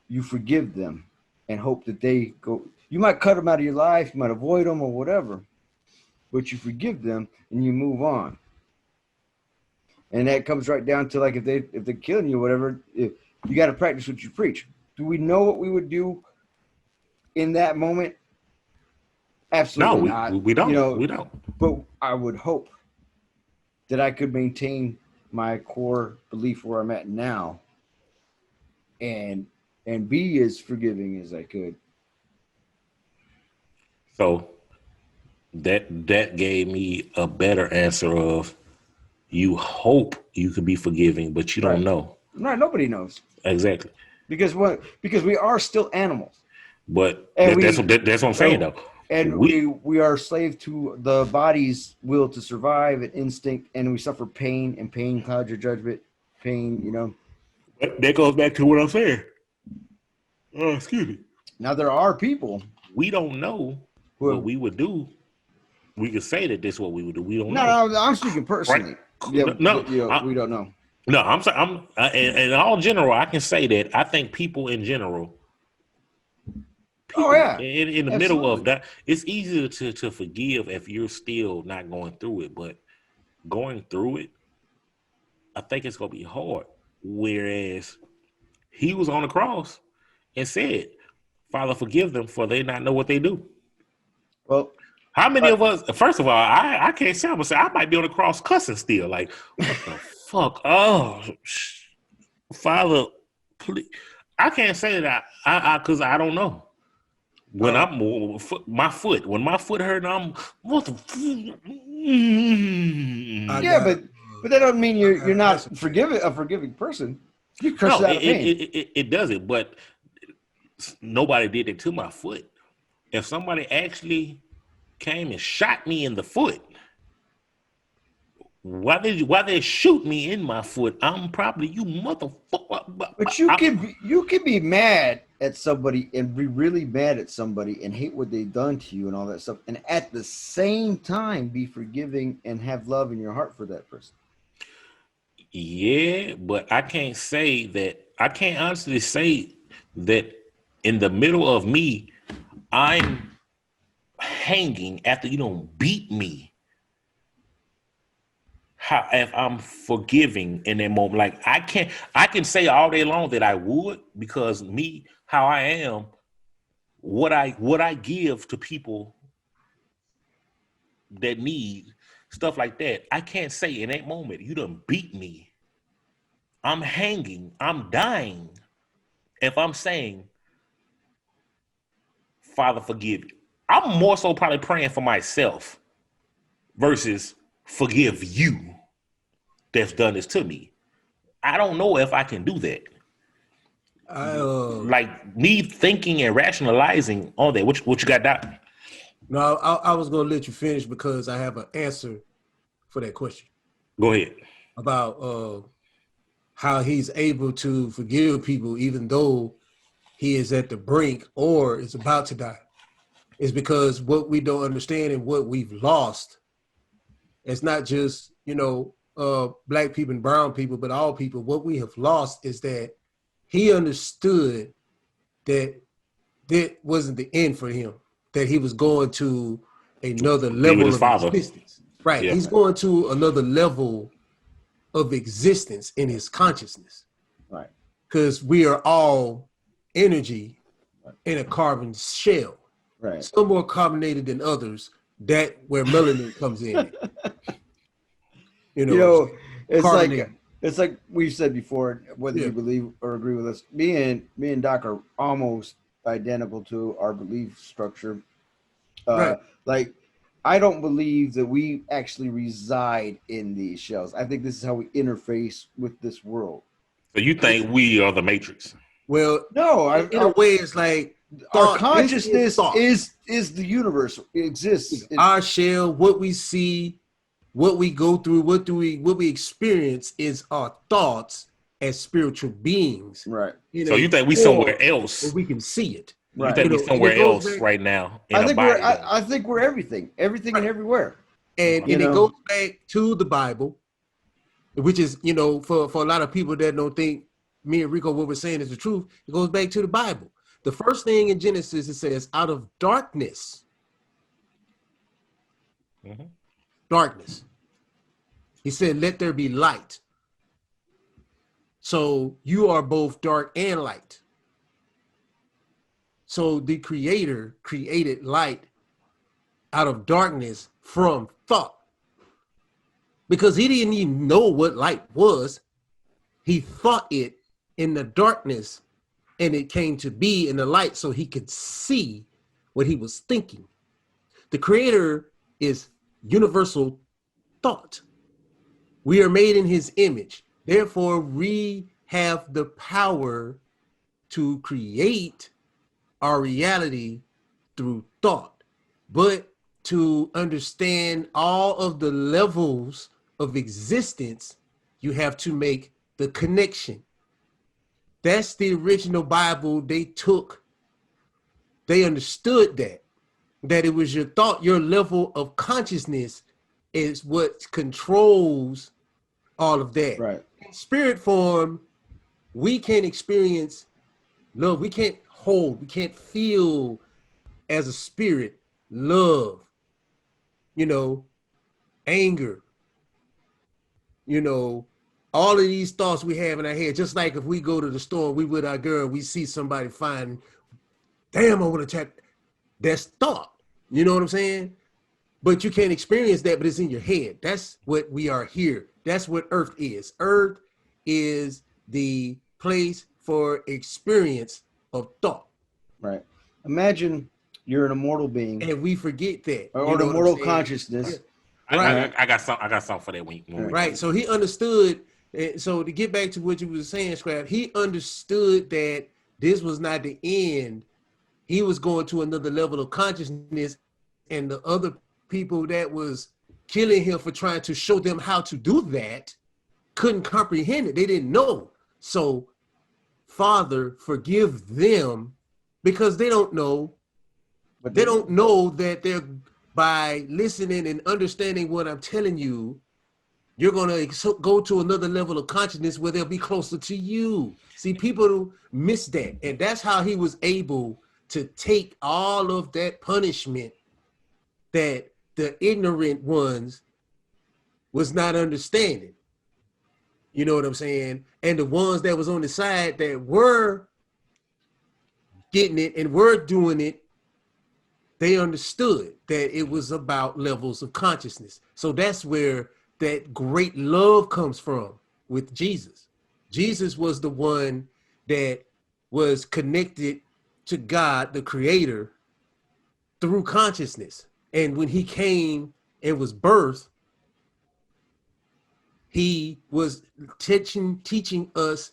you forgive them and hope that they go. You might cut them out of your life, you might avoid them or whatever, but you forgive them and you move on. And that comes right down to, like, if they're killing you or whatever, you got to practice what you preach. Do we know what we would do in that moment? Absolutely
No,
not.
we don't. We don't.
But I would hope that I could maintain my core belief where I'm at now, and be as forgiving as I could.
So that gave me a better answer of, you hope you could be forgiving, but you don't know.
Right, nobody knows.
Exactly.
Because we are still animals.
But
And
that's what I'm saying, though.
And we are slave to the body's will to survive and instinct, and we suffer pain, and pain clouds your judgment. Pain.
That goes back to what I'm saying. Oh, excuse me.
Now there are people
we don't know what we would do. We could say that this is what we would do. We don't know.
No, I'm speaking personally. Right? Yeah, we don't know.
No, I'm sorry. In all general, I can say that I think people in general. In the middle of that, it's easier to forgive if you're still not going through it, but going through it, I think it's gonna be hard. Whereas he was on the cross and said, "Father, forgive them, for they not know what they do."
Well,
how many of us? First of all, I can't say. I'm gonna say I might be on the cross cussing still. Like, what the fuck? Oh, Father, please. I can't say that because I don't know. When my foot hurt, I'm what the.
Yeah, but that doesn't mean you're not a forgiving person. You crush out of pain.
It doesn't. But nobody did it to my foot. If somebody actually came and shot me in the foot, why they shoot me in my foot? I'm probably, you motherfucker.
But you can be mad at somebody and be really mad at somebody and hate what they've done to you and all that stuff, and at the same time be forgiving and have love in your heart for that person.
Yeah, but I can't say that. I can't honestly say that in the middle of me, I'm hanging after you don't beat me. How if I'm forgiving in that moment? Like I can say all day long that I would, because me, how I am, what I give to people that need stuff like that. I can't say in that moment, you done beat me. I'm hanging, I'm dying. If I'm saying, Father, forgive you, I'm more so probably praying for myself versus forgive you that's done this to me. I don't know if I can do that. Like me thinking and rationalizing all that. What you got, Doc?
No, I was going to let you finish because I have an answer for that question.
Go ahead.
About how he's able to forgive people even though he is at the brink or is about to die. It's because what we don't understand and what we've lost, it's not just, black people and brown people, but all people. What we have lost is that he understood that that wasn't the end for him, that he was going to another level of existence. Right. Yeah. He's going to another level of existence in his consciousness.
Right.
Because we are all energy in a carbon shell.
Right.
Some more carbonated than others. That where melanin comes in. You
You
know,
know,
carbonated.
it's like we've said before, whether
Yeah.
you believe or agree with us, me and Doc are almost identical to our belief structure.
Right.
Like I don't believe that we actually reside in these shells. I think this is how we interface with this world.
So you think we are the Matrix?
Well,
No,
in a way, it's like
our
thought.
consciousness
thought.
is the universe. It exists.
Our shell, what we see, what we go through, what we experience is our thoughts as spiritual beings.
Right.
So you think we somewhere else?
Where we can see it.
You
Right.
think we
and
somewhere
it goes
else
back-
right now in
I
a
think
body?
I think we're everything and everywhere.
And
You
it
know?
goes back to the Bible, which is, for a lot of people that don't think me and Rico, what we're saying is the truth, it goes back to the Bible. The first thing in Genesis, it says, out of darkness, darkness. He said, let there be light. So you are both dark and light. So the Creator created light out of darkness from thought. Because he didn't even know what light was. He thought it in the darkness, and it came to be in the light so he could see what he was thinking. The Creator is universal thought. We are made in his image. Therefore, we have the power to create our reality through thought. But to understand all of the levels of existence, you have to make the connection. That's the original Bible. They understood that it was your thought, your level of consciousness is what controls all of that.
Right.
In spirit form, we can't experience love. We can't feel as a spirit love, anger, all of these thoughts we have in our head. Just like if we go to the store, we with our girl, we see somebody fine, damn, I want to tap. That's thought. You know what I'm saying? But you can't experience that, but it's in your head. That's what we are here. That's what Earth is. Earth is the place for experience of thought.
Right. Imagine you're an immortal being.
And we forget that.
Or an immortal consciousness.
Yeah.
Right.
I got something for that when
Right. So he understood. So to get back to what you were saying, Scrap, he understood that this was not the end. He was going to another level of consciousness, and the other people that was killing him for trying to show them how to do that couldn't comprehend it. They didn't know. So, Father, forgive them because they don't know. But they don't know that they're, by listening and understanding what I'm telling you, you're going to go to another level of consciousness where they'll be closer to you. See, people miss that. And that's how he was able to take all of that punishment that the ignorant ones was not understanding. You know what I'm saying? And the ones that was on the side that were getting it and were doing it, they understood that it was about levels of consciousness. So that's where that great love comes from with Jesus. Jesus was the one that was connected to God, the Creator, through consciousness. And when he came and was birthed, he was teaching us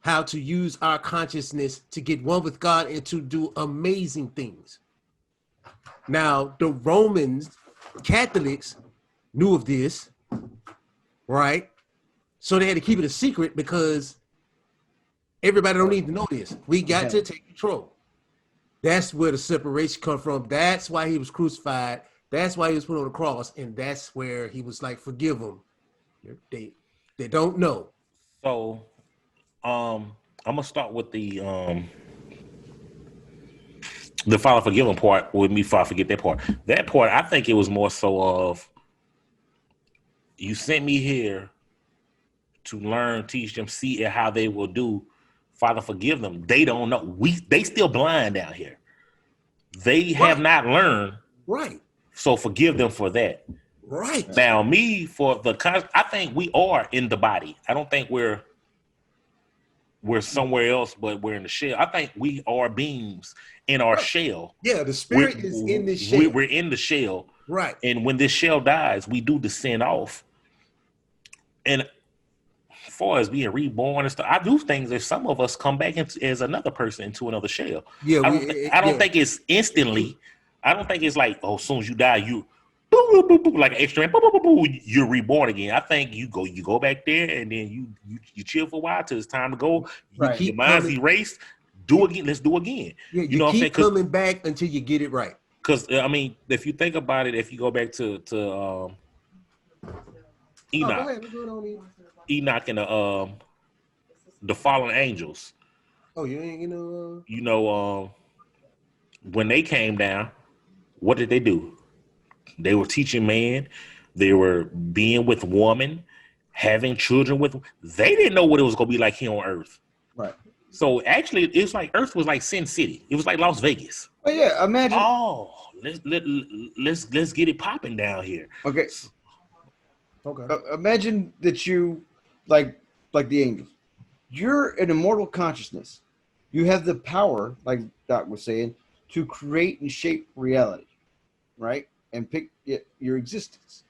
how to use our consciousness to get one with God and to do amazing things. Now, the Romans, Catholics, knew of this, right? So they had to keep it a secret because everybody don't need to know this. We got to take control. That's where the separation comes from. That's why he was crucified. That's why he was put on the cross. And that's where he was like, forgive them. They don't know.
So, I'm gonna start with the Father forgive them part with me before I forget that part. That part, I think it was more so of you sent me here to learn, teach them, see how they will do Father, forgive them. They don't know. They still blind down here. They have not learned.
Right.
So forgive them for that.
Right.
Now, I think we are in the body. I don't think we're somewhere else, but we're in the shell. I think we are beings in our shell.
Yeah, the spirit is in the shell.
We're in the shell.
Right.
And when this shell dies, we do descend off. And as far as being reborn and stuff, I do think that some of us come back as another person into another shell.
Yeah,
I don't think it's instantly. I don't think it's like, oh, as soon as you die, you boo, boo, boo, like an extra, boo, boo, boo, boo, you're reborn again. I think you go back there and then you chill for a while till it's time to go.
Right.
Your mind's erased. Do again. Let's do again.
Yeah,
you know what I'm saying?
Coming back until you get it right.
Because I mean, if you think about it, if you go back to Enoch, Enoch and the fallen angels.
Oh, you ain't
When they came down, what did they do? They were teaching man. They were being with woman, having children with. They didn't know what it was going to be like here on Earth.
Right.
So actually, it's like Earth was like Sin City. It was like Las Vegas.
But yeah, imagine.
Oh, let's get it popping down here.
Okay.
Okay.
Imagine that you like the angels. You're an immortal consciousness. You have the power, like Doc was saying, to create and shape reality, right? And pick your existence.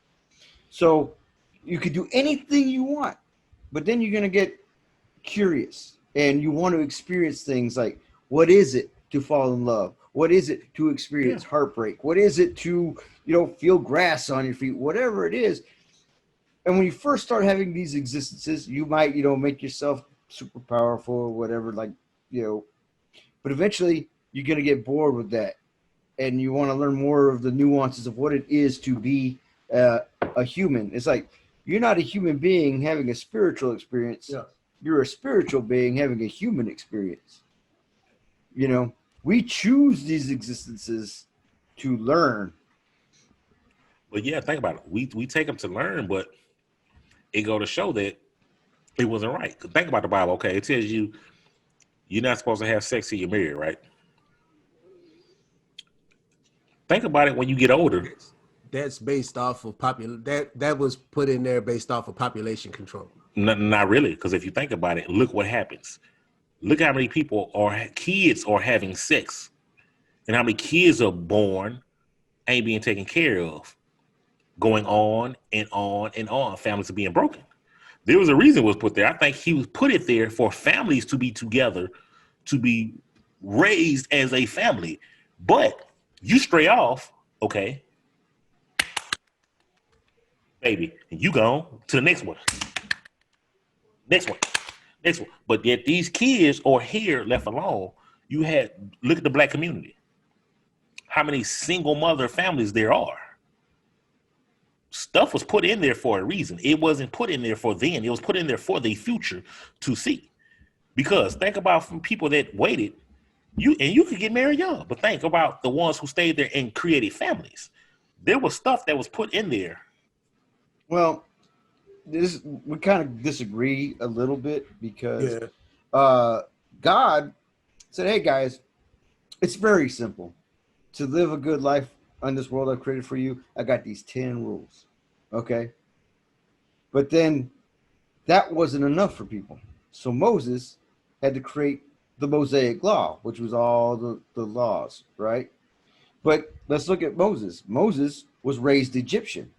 So you could do anything you want, but then you're going to get curious and you want to experience things like, what is it to fall in love? What is it to experience heartbreak? What is it to, feel grass on your feet? Whatever it is. And when you first start having these existences, you might, make yourself super powerful or whatever, but eventually you're going to get bored with that. And you want to learn more of the nuances of what it is to be a human. It's like, you're not a human being having a spiritual experience.
Yeah.
You're a spiritual being having a human experience. We choose these existences to learn.
But yeah, think about it. We take them to learn, but it go to show that it wasn't right. Think about the Bible. Okay, it tells you you're not supposed to have sex till you're married, right? Think about it when you get older.
That's based off of that was put in there based off of population control.
Not really, because if you think about it, look what happens. Look how many kids are having sex, and how many kids are born ain't being taken care of. Going on and on and on. Families are being broken. There was a reason it was put there. I think he was put it there for families to be together, to be raised as a family. But you stray off, okay, baby, and you go to the next one. Next one. But yet these kids are here left alone. Look at the black community. How many single mother families there are. Stuff was put in there for a reason. It wasn't put in there for then. It was put in there for the future to see. Because think about from people that waited, you could get married young, but think about the ones who stayed there and created families. There was stuff that was put in there.
Well, we kind of disagree a little bit because God said, hey guys, it's very simple. To live a good life on this world I've created for you, I got these 10 rules. Okay. But then that wasn't enough for people. So Moses had to create the Mosaic law, which was all the laws, right? But let's look at Moses. Moses was raised Egyptian.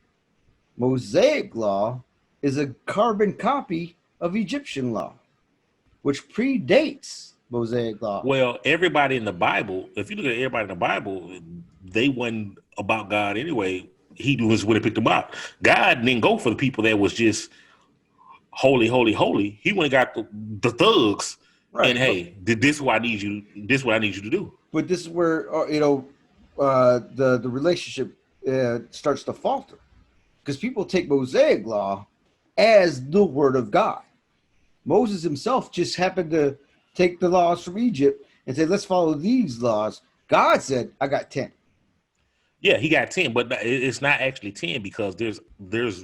Mosaic law is a carbon copy of Egyptian law, which predates Mosaic law.
Well, everybody in the Bible, if you look at everybody in the Bible, they wasn't about God anyway. He was when he picked them up. God didn't go for the people that was just holy, holy, holy. He went and got the thugs. Right. And hey, this is what I need you. This is what I need you to do.
But this is where the relationship starts to falter, because people take Mosaic law as the word of God. Moses himself just happened to take the laws from Egypt and say, let's follow these laws. God said, I got 10.
Yeah, he got 10, but it's not actually 10 because there's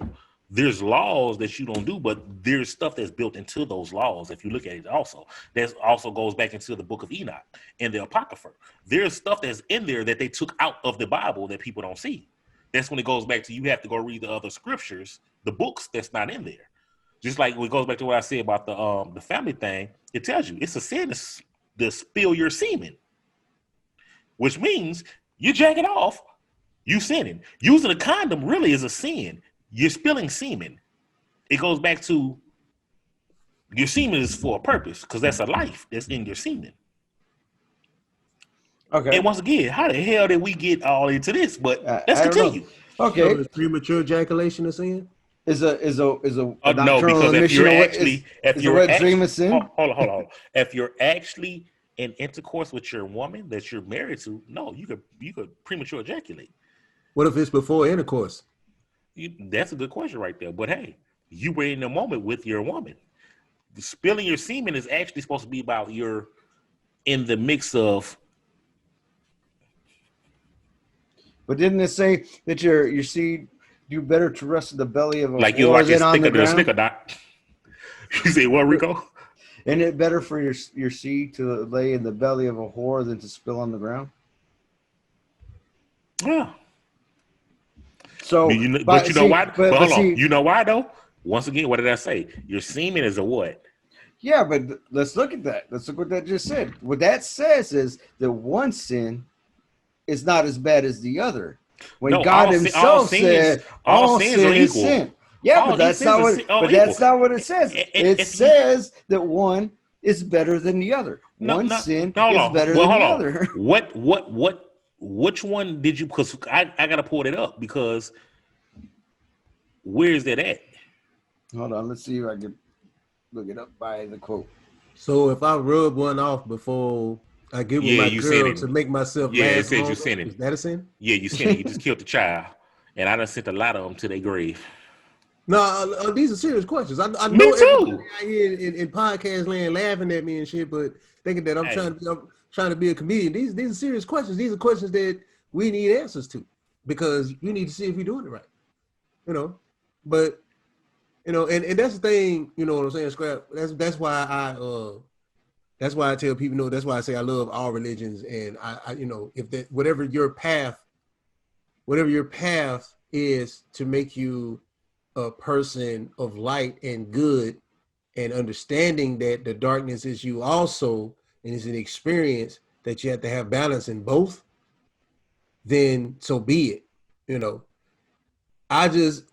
there's laws that you don't do, but there's stuff that's built into those laws. If you look at it also, that also goes back into the book of Enoch and the Apocrypha. There's stuff that's in there that they took out of the Bible that people don't see. That's when it goes back to you have to go read the other scriptures, the books that's not in there. Just like it goes back to what I said about the family thing. It tells you it's a sin to spill your semen, which means you're jacking off, you sinning. Using a condom really is a sin. You're spilling semen. It goes back to your semen is for a purpose because that's a life that's in your semen.
Okay.
And once again, how the hell did we get all into this? But let's
I don't know.
continue.
Okay.
So is premature ejaculation a sin?
Is a
No,
nocturnal
because if
emission
you're
a wet-
actually,
is a wet dream a sin?
hold on. If you're actually in intercourse with your woman that you're married to, no, you could premature ejaculate.
What if it's before intercourse?
That's a good question right there. But hey, you were in the moment with your woman. Spilling your semen is actually supposed to be about you're in the mix of.
But didn't it say that your seed do better to rest in the belly of a
Like you're
whore
like
than
it's
on the
thicker than a
ground?
snicker dot. You say what, Rico?
Isn't it better for your seed to lay in the belly of a whore than to spill on the ground?
Yeah.
So,
but you know why? But hold on.
see,
You know why though? Once again, what did I say? Your semen is a what?
yeah, but let's look at that. Let's look what that just said. What that says is that one sin is not as bad as the other. When
No,
God
all
Himself said all
sins
sin
are
is
equal.
sin. Yeah,
All
but that's
sins
not
are
what.
sin- are
But that's
equal.
not what it says. It
If you-
says that one is better than the other. One sin
hold
is
on.
better
Well,
than
hold
the
on.
other.
Which one did you? Because I gotta pull it up because where is that at?
Hold on, let's see if I can look it up by the quote.
So if I rub one off before I get with
Yeah,
my
you
girl
sinning.
to make myself
Yeah, it
last
says you
longer,
sinning.
is that a sin?
Yeah, you sinning. You just killed the child, and I done sent a lot of them to their grave.
No, these are serious questions. I
Me
know everybody
too.
out here in podcast land laughing at me and shit, but thinking that I'm trying to be a comedian. These are serious questions. These are questions that we need answers to because we need to see if we're doing it right. You know, but and that's the thing. You know what I'm saying, Scrap. That's why I tell people. That's why I say I love all religions, and I if that whatever your path is to make you a person of light and good and understanding that the darkness is you also and it's an experience that you have to have balance in both, then so be it. I just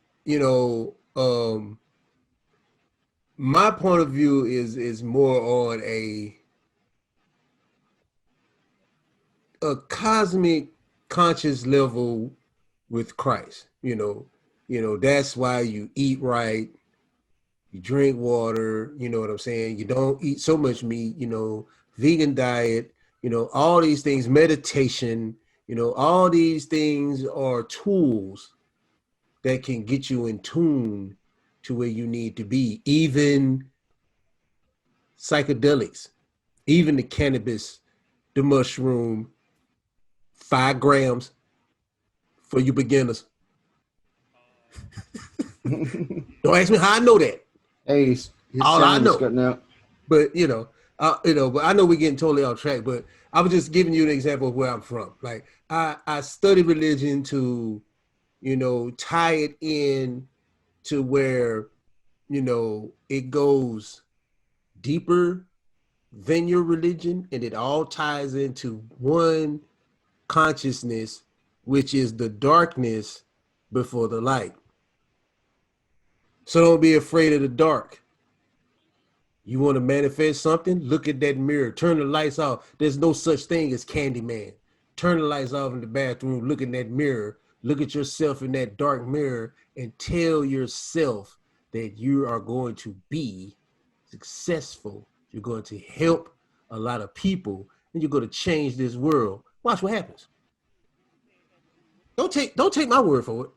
my point of view is more on a cosmic conscious level with Christ. That's why you eat right, you drink water, you know what I'm saying? You don't eat so much meat, vegan diet, all these things, meditation, all these things are tools that can get you in tune to where you need to be. Even psychedelics, even the cannabis, the mushroom, 5 grams for you beginners. Don't ask me how I know that.
Hey, his
All I
sound
know.
is cutting out.
But but I know we're getting totally off track. But I was just giving you an example of where I'm from. Like I studied religion to, tie it in to where, it goes deeper than your religion, and it all ties into one consciousness, which is the darkness before the light. So don't be afraid of the dark. You want to manifest something? Look at that mirror. Turn the lights off. There's no such thing as Candyman. Turn the lights off in the bathroom. Look in that mirror. Look at yourself in that dark mirror and tell yourself that you are going to be successful. You're going to help a lot of people and you're going to change this world. Watch what happens. Don't take my word for it.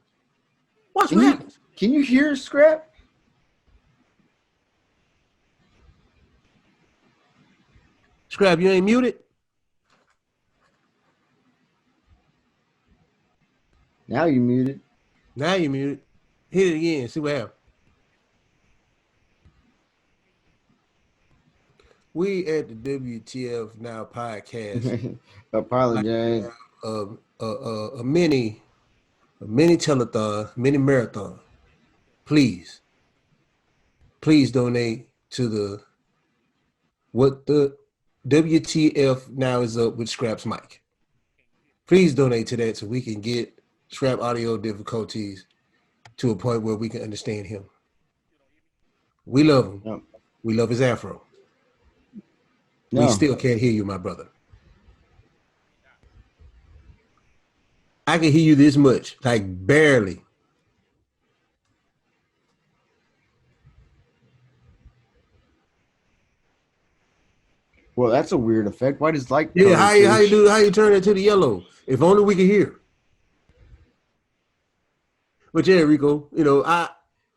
Watch what happens.
Can you hear Scrap?
Scrap, you ain't muted?
Now you muted.
Now you muted. Hit it again. See what happens. We at the WTF Now podcast.
Apologize.
A mini telethon, mini marathon. Please donate to the WTF Now is up with Scrap's mic. Please donate to that so we can get Scrap audio difficulties to a point where we can understand him. We love him.
No.
We love his afro.
No.
We still can't hear you, my brother. I can hear you this much, like barely.
Well, that's a weird effect. Why does light?
Yeah,
color
how you turn it to the yellow? If only we could hear. But yeah, Rico,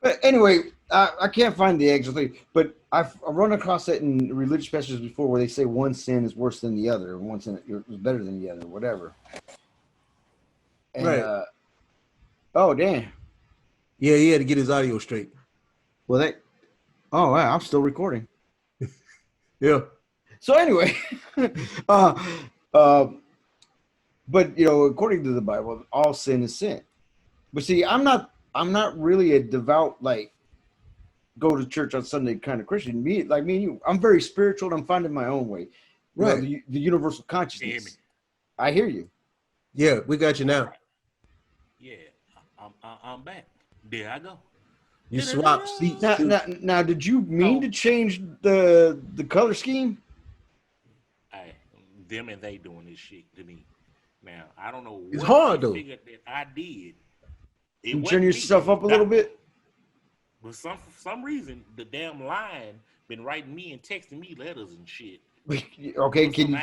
But anyway, I can't find the actual thing, but I've run across that in religious passages before where they say one sin is worse than the other, one sin is better than the other, whatever. And,
right.
Oh, damn.
Yeah, he had to get his audio straight.
Well, oh, wow, I'm still recording.
Yeah.
So anyway, but according to the Bible, all sin is sin. But see, I'm not really a devout, like, go to church on Sunday kind of Christian. Me and you, I'm very spiritual and I'm finding my own way.
Right.
The universal consciousness. I hear you.
Yeah, we got you now.
Yeah, I'm back. There I go.
You swapped seats.
Now, did you mean to change the color scheme?
Them and they doing this shit to me. Now, I don't know
it's
what
hard,
they
though.
figured that I did.
You turn yourself up a little bit?
But for some reason, the damn line been writing me and texting me letters and shit.
Okay, can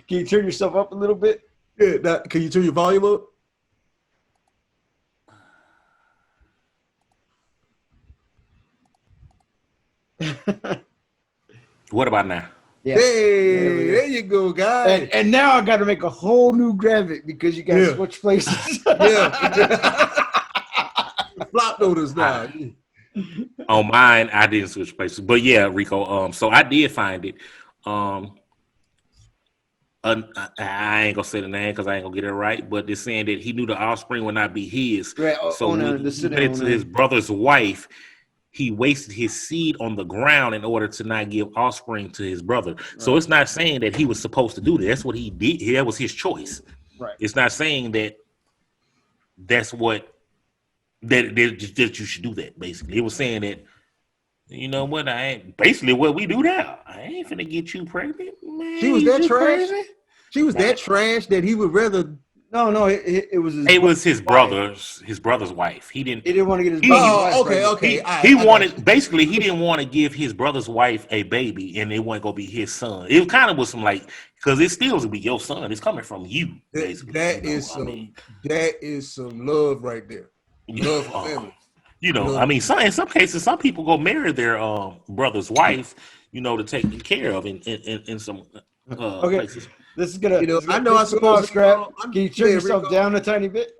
you turn yourself up a little bit?
Yeah, can you turn your volume up?
What about now?
Yeah.
Hey, there you go, guys.
And now I got to make a whole new graphic because you got to switch places.
Yeah. Flop notice now.
On mine, I didn't switch places. But yeah, Rico, so I did find it. I ain't gonna say the name because I ain't gonna get it right, but they're saying that he knew the offspring would not be his.
Right,
so when he went to his brother's wife, he wasted his seed on the ground in order to not give offspring to his brother. Right. So it's not saying that he was supposed to do that. That's what he did. That was his choice.
Right.
It's not saying that that's what that you should do that. Basically, it was saying that, you know what, I ain't basically what we do now. I ain't finna get you pregnant, man.
She was that trash. She was that trash that he would rather.
No, it was his.
It was his brother's wife. He didn't
want to get his brother's wife.
Okay.
He wanted basically he didn't want to give his brother's wife a baby, and it wasn't gonna be his son. It kind of was some like, because it still was gonna be your son. It's coming from you. Basically,
that is some love right there. Love for family.
I mean, in some cases, some people go marry their brother's wife, to take care of in some places.
This is gonna.
I know I suppose.
Scrap. Can you turn yourself down a tiny bit?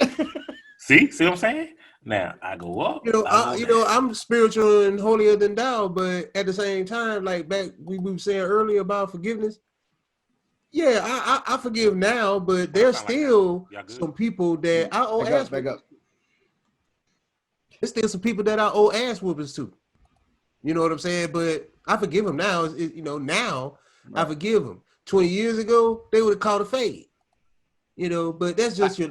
See what I'm saying? Now I go up.
I'm spiritual and holier than thou, but at the same time, like back we were saying earlier about forgiveness. Yeah, I forgive now, but there's still some people that I owe ass. Back up. There's still some people that I owe ass whoopings to. You know what I'm saying? But I forgive them now. Now right. I forgive them. 20 years ago, they would have called a fade. But that's just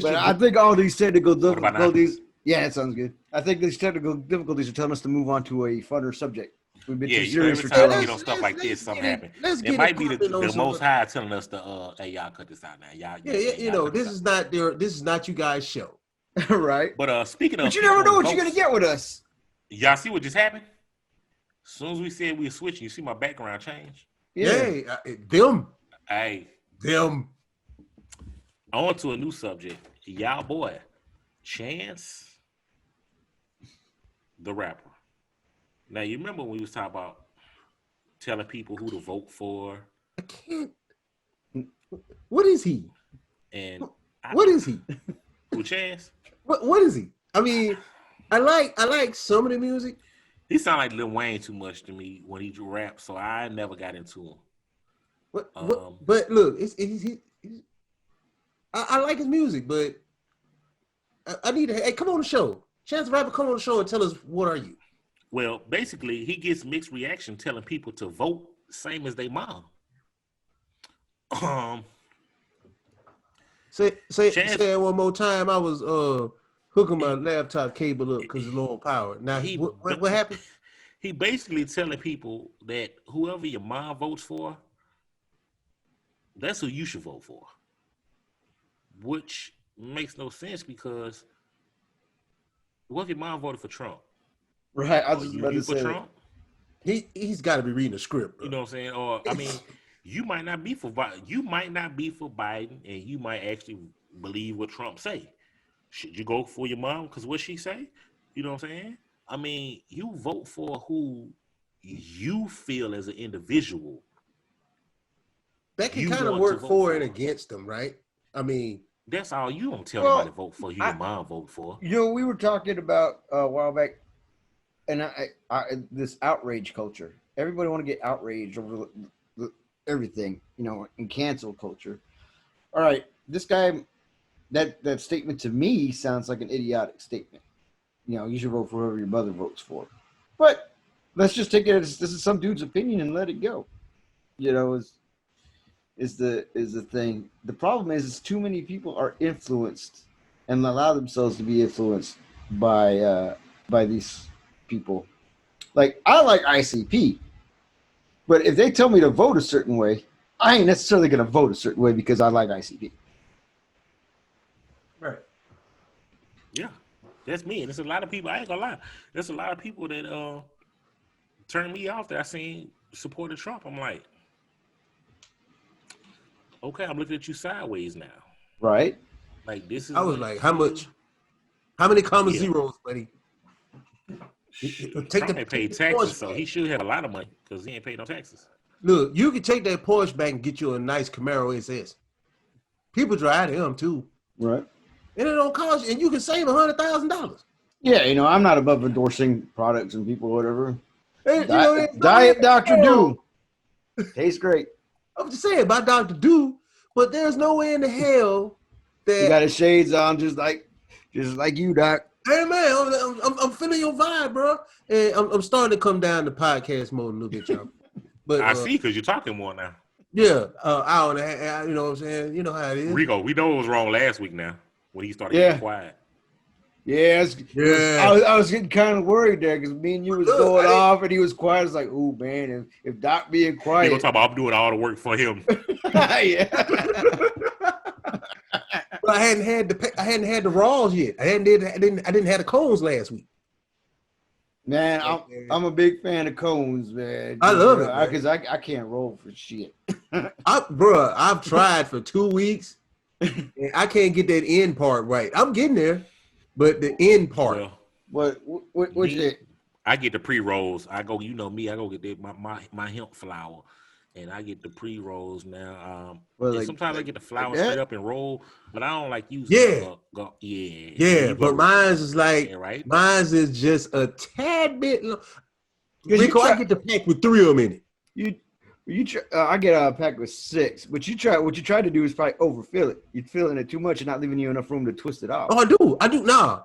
I think all these technical difficulties. Yeah, it sounds good. I think these technical difficulties are telling us to move on to a funner subject. We've been too serious for
time we get on stuff like this, something happen. It might be the Most High telling us to, hey, y'all cut this out now.
This is not you guys' show.
Right.
But speaking of,
but you never know what you're gonna get with us.
Y'all see what just happened? As soon as we said we were switching, you see my background change.
Yeah, them.
Hey,
them.
On to a new subject. Y'all boy, Chance, the rapper. Now you remember when we was talking about telling people who to vote for?
I can't. What is he?
And
what is he?
Who, Chance?
What is he? I mean, I like some of the music.
He sound like Lil Wayne too much to me when he rap, so I never got into him.
But look, I like his music, but I need to. Hey, come on the show. Chance the Rapper, come on the show and tell us what are you?
Well, basically, he gets mixed reaction telling people to vote same as they mom.
Say
Chance,
it one more time. I was hooking my laptop cable up because it's low on power. Now
he
what happened?
he basically telling people that whoever your mom votes for, that's who you should vote for. Which makes no sense because what if your mom voted for Trump?
Right. I
Or
was just about to
for
say
Trump?
He's got to be reading a script, bro.
You know what I'm saying? Or I mean, you might not be for Biden, and you might actually believe what Trump say. Should you go for your mom because what she say? You know what I'm saying? I mean, you vote for who you feel as an individual.
That can
You
kind of
want to
work
vote
for
for.
and against them, right? I mean,
That's all. You don't tell
Well,
nobody vote for who your mom vote for.
You know, we were talking about a while back, and this outrage culture. Everybody want to get outraged over everything, you know, in cancel culture. All right, this guy, that statement to me sounds like an idiotic statement. You know, you should vote for whoever your mother votes for. But let's just take it as this is some dude's opinion and let it go. You know, is the thing. The problem is too many people are influenced and allow themselves to be influenced by these people. Like I like ICP, but if they tell me to vote a certain way, I ain't necessarily gonna vote a certain way because I like ICP.
right.
Yeah, that's me. And there's a lot of people. I ain't gonna lie. There's a lot of people that turn me off that I seen supported Trump. I'm like, okay, I'm looking at you sideways now.
Right?
Like this is
I was
what
like, how much? How many comma
Yeah.
zeros, buddy?
Trump ain't paid taxes,
Porsche
so
back.
he should have a lot of money because he ain't paid no taxes.
Look, you can take that Porsche back and get you a nice Camaro SS. People drive them too,
Right.
and it don't cost you, and you can save $100,000.
Yeah, you know, I'm not above endorsing products and people or whatever.
And, you know,
Diet Dr. Do tastes great.
I'm just saying about Dr. Do, but there's no way in the hell that
He got his shades on, just like you, Doc.
hey man, I'm feeling your vibe, bro, and I'm starting to come down to podcast mode a little bit, y'all. But
I see because you're talking more now.
yeah, hour and a half, you know what I'm saying? You know how it is.
Rico, we know it was wrong last week now when he started getting quiet.
Yeah, I was getting kind of worried there because me and you was going off and he was quiet. I was like, oh man, if Doc being quiet,
He gonna talk about I'm doing all the work for him.
Yeah.
But I hadn't had the raws yet. I didn't have the cones last week.
Man, I'm a big fan of cones, man.
I love it
because I can't roll for shit.
I've tried for 2 weeks and I can't get that end part right. I'm getting there, but the end part.
Well, what
I get the pre-rolls. I go, you know me, I go get my hemp flour. And I get the pre-rolls now. Sometimes I get the flour straight up and roll, but I don't like using
Yeah, but mine's is like,
right?
mine's is just a tad bit long. Rico, I get the pack with 3 of them in it.
I get a pack with 6, but what you try to do is probably overfill it. You're filling it too much and not leaving you enough room to twist it off.
Oh, I do. Nah,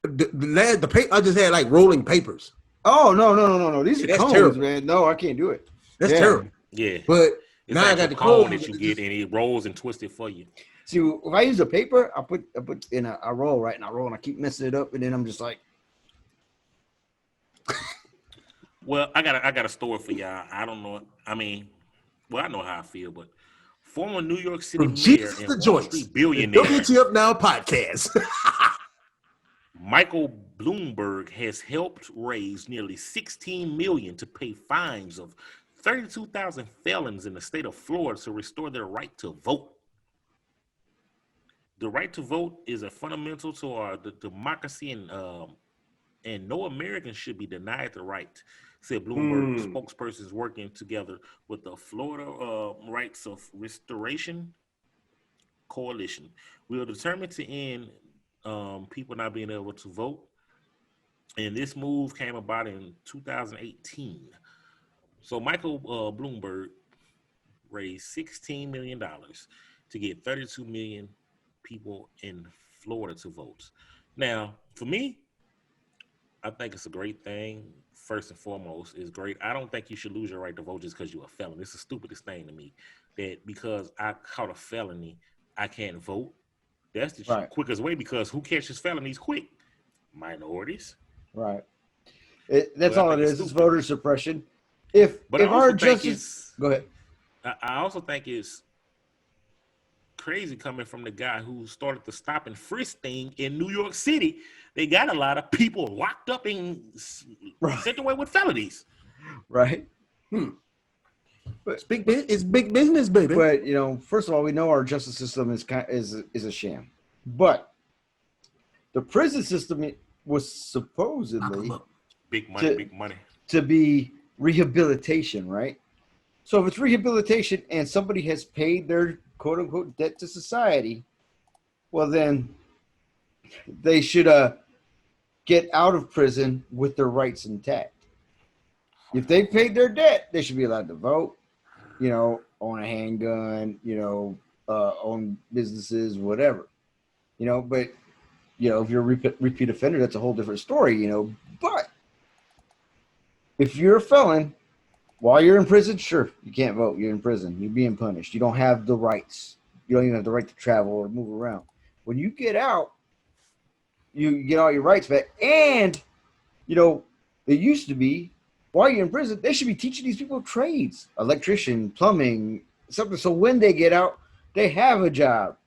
the paper, I just had like rolling papers.
Oh no! These are cones,
terrible,
man. No, I can't do it.
That's terrible.
Yeah,
but
it's
now
like
I got the
cone that you get, and it rolls and twists it for you.
See, if I use a paper, I put in I roll right, and I roll, and I keep messing it up, and then I'm just like.
Well, I got a story for y'all. I don't know. I mean, well, I know how I feel, but former New York City mayor and Wall Street billionaire
WTF Now podcast.
Michael Bloomberg has helped raise nearly $16 million to pay fines of 32,000 felons in the state of Florida to restore their right to vote. The right to vote is a fundamental to our democracy, and no American should be denied the right, said Bloomberg. Spokespersons working together with the Florida Rights of Restoration Coalition. We are determined to end people not being able to vote. And this move came about in 2018. So Michael Bloomberg raised $16 million to get 32 million people in Florida to vote. Now, for me, I think it's a great thing. First and foremost, is great. I don't think you should lose your right to vote just because you're a felon. It's the stupidest thing to me that because I caught a felony, I can't vote. That's the
Right.
quickest way because who catches felonies quick? Minorities.
Right. That's
But I
all it
think it's
is. It's
stupid.
voter suppression. If
But I
our
also think
justice, go ahead.
I also think it's crazy coming from the guy who started the stop and frisk thing in New York City. They got a lot of people locked up and sent away with felonies.
Right.
It's big business, baby.
But first of all, we know our justice system is a sham. But the prison system was supposedly
Big money.
to be rehabilitation, right? So if it's rehabilitation and somebody has paid their quote unquote debt to society, well then they should get out of prison with their rights intact. If they paid their debt, they should be allowed to vote, own a handgun, own businesses, whatever. But if you're a repeat offender, that's a whole different story, But if you're a felon, while you're in prison, sure, you can't vote. You're in prison. You're being punished. You don't have the rights. You don't even have the right to travel or move around. When you get out, you get all your rights back. And, it used to be, while you're in prison, they should be teaching these people trades, electrician, plumbing, something. So when they get out, they have a job.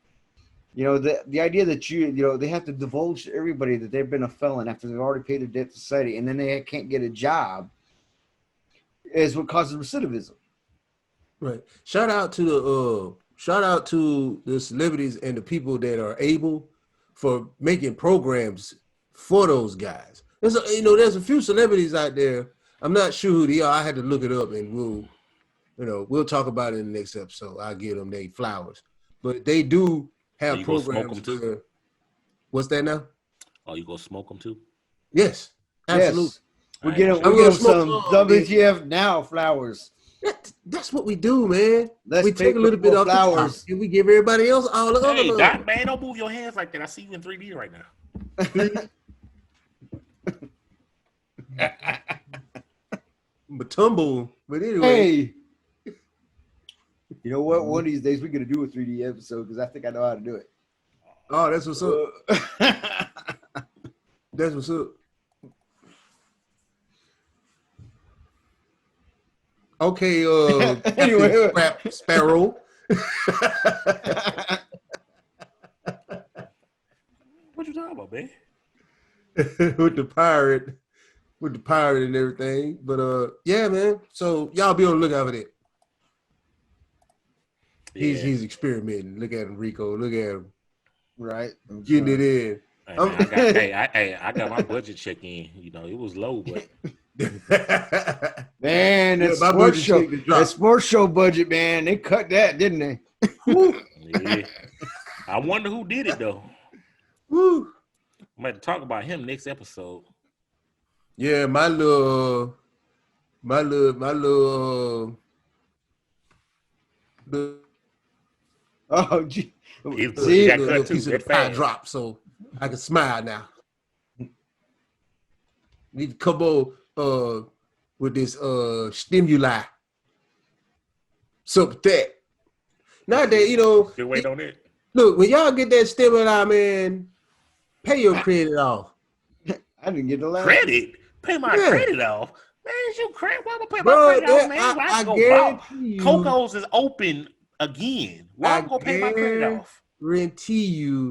The idea that they have to divulge to everybody that they've been a felon after they've already paid their debt to society, and then they can't get a job is what causes recidivism.
Right. Shout out to the celebrities and the people that are able for making programs for those guys. There's a few celebrities out there. I'm not sure who they are. I had to look it up, and we'll talk about it in the next episode. I'll give them their flowers. But they do have
you gonna smoke
programs
them too?
where, what's that now?
Oh, you gonna smoke them too?
Yes, absolutely.
Yes. We get them some WTF now flowers.
That's what we do, man.
Let's
we take a little bit off
flowers.
the top, and we give everybody else all the other
Hey,
love.
Doc, man, don't move your hands like that. I see you in 3D right now.
Tumble, but anyway.
Hey, you know what? One of these days we're gonna do a 3D episode because I think I know how to do it.
Oh, that's what's up. That's what's up. Okay,
Anyway.
Sparrow.
What you talking about, man?
with the pirate and everything. But yeah, man. So y'all be on the lookout for that.
Yeah.
He's experimenting. Look at him, Rico. Look at him.
Right.
Getting it in.
I got my budget check in. It was low, but
Man, that sports show budget, man, they cut that, didn't they?
yeah. I wonder who did it though.
Woo.
I'm going to talk about him next episode.
Yeah, my little
Oh, gee.
See, got
little
cut too.
piece of the pie drop, so I can smile now. Need to couple with this stimuli. So with that. Nowadays,
Still wait on it.
Look, when y'all get that stimuli, man, pay your credit off.
I didn't get the last
Credit? Pay my credit off? Man, you credit? Why am I pay my
Bro,
credit off, man?
I guarantee you.
Coco's is open again. Why am I going to pay my credit off?
Guarantee you.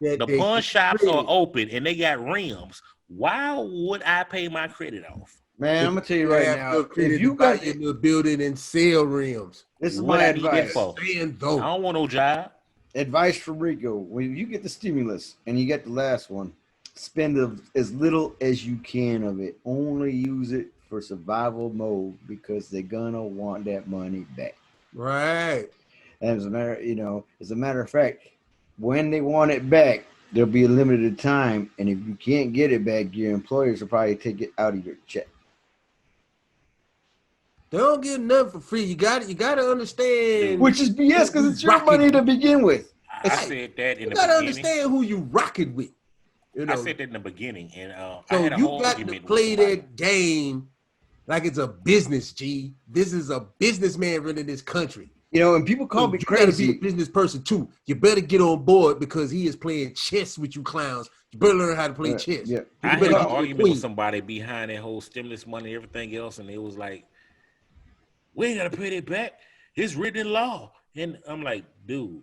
The pawn shops are open and they got rims. Why would I pay my credit off?
Man, I'm gonna tell you right now.
If you got your little building and sell rims,
this is my advice.
I don't want no job.
Advice from Rico: when you get the stimulus and you get the last one, spend as little as you can of it. Only use it for survival mode because they're gonna want that money back.
Right.
And as a matter of fact, when they want it back, there'll be a limited time, and if you can't get it back, your employers will probably take it out of your check.
They don't get nothing for free. You got to understand.
Which is BS because it's your money to begin with.
I said that in the beginning.
You got to understand who you rocking with. You know?
I said that in the beginning, and
so
I had a whole
got to play that game like it's a business. G, this is a businessman running this country.
You know, and people call me crazy.
You gotta be a business person too. You better get on board because he is playing chess with you clowns. You better learn how to play chess.
Yeah.
I had an argument with somebody behind that whole stimulus money and everything else, and it was like, we ain't gotta pay that back. It's written in law. And I'm like, dude,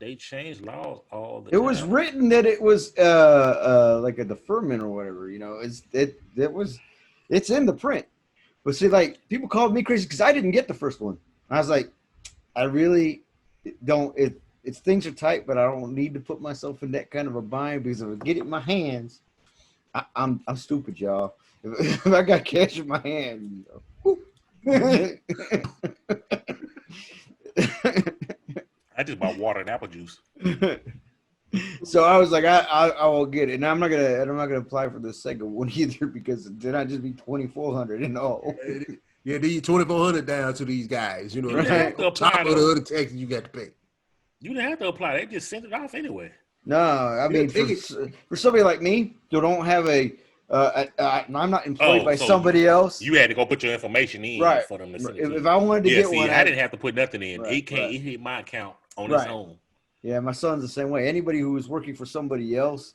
they change laws all the time.
It was written that it was like a deferment or whatever, you know. It's in the print. But see, like, people called me crazy because I didn't get the first one. I was like, I really don't. It's things are tight, but I don't need to put myself in that kind of a bind because if I get it in my hands, I'm stupid, y'all. If I got cash in my hand, you know.
I just bought water and apple juice.
So I was like, I will get it, and I'm not gonna apply for the second one either because then I just be $2,400 and all.
Yeah, these $2,400 down to these guys. You know,
right.
On top of the other taxes you got to pay.
You didn't have to apply. They just sent it off anyway.
No, I mean for somebody like me who don't have I'm not employed by somebody else.
You had to go put your information in for them to send it to
if I wanted to get one,
I didn't have to put nothing in. It hit my account on its own.
Yeah, my son's the same way. Anybody who was working for somebody else,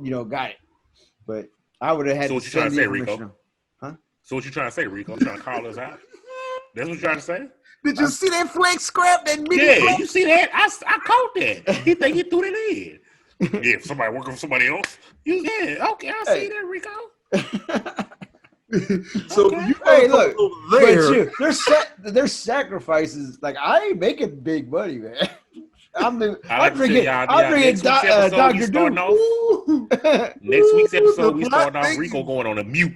you know, got it. But I would have had to send the information. Huh?
So what you trying to say, Rico? Trying to call us out? That's what you're trying to say?
Did you see that flex scrap? That
you see that? I caught that. He think he threw it in. Yeah, somebody working for somebody else. Okay, I see that, Rico.
So
hey, look, there's sacrifices. Like I ain't making big money, man. I'm drinking Dr. Doom.
Next week's episode, we starting off Rico going on a mute.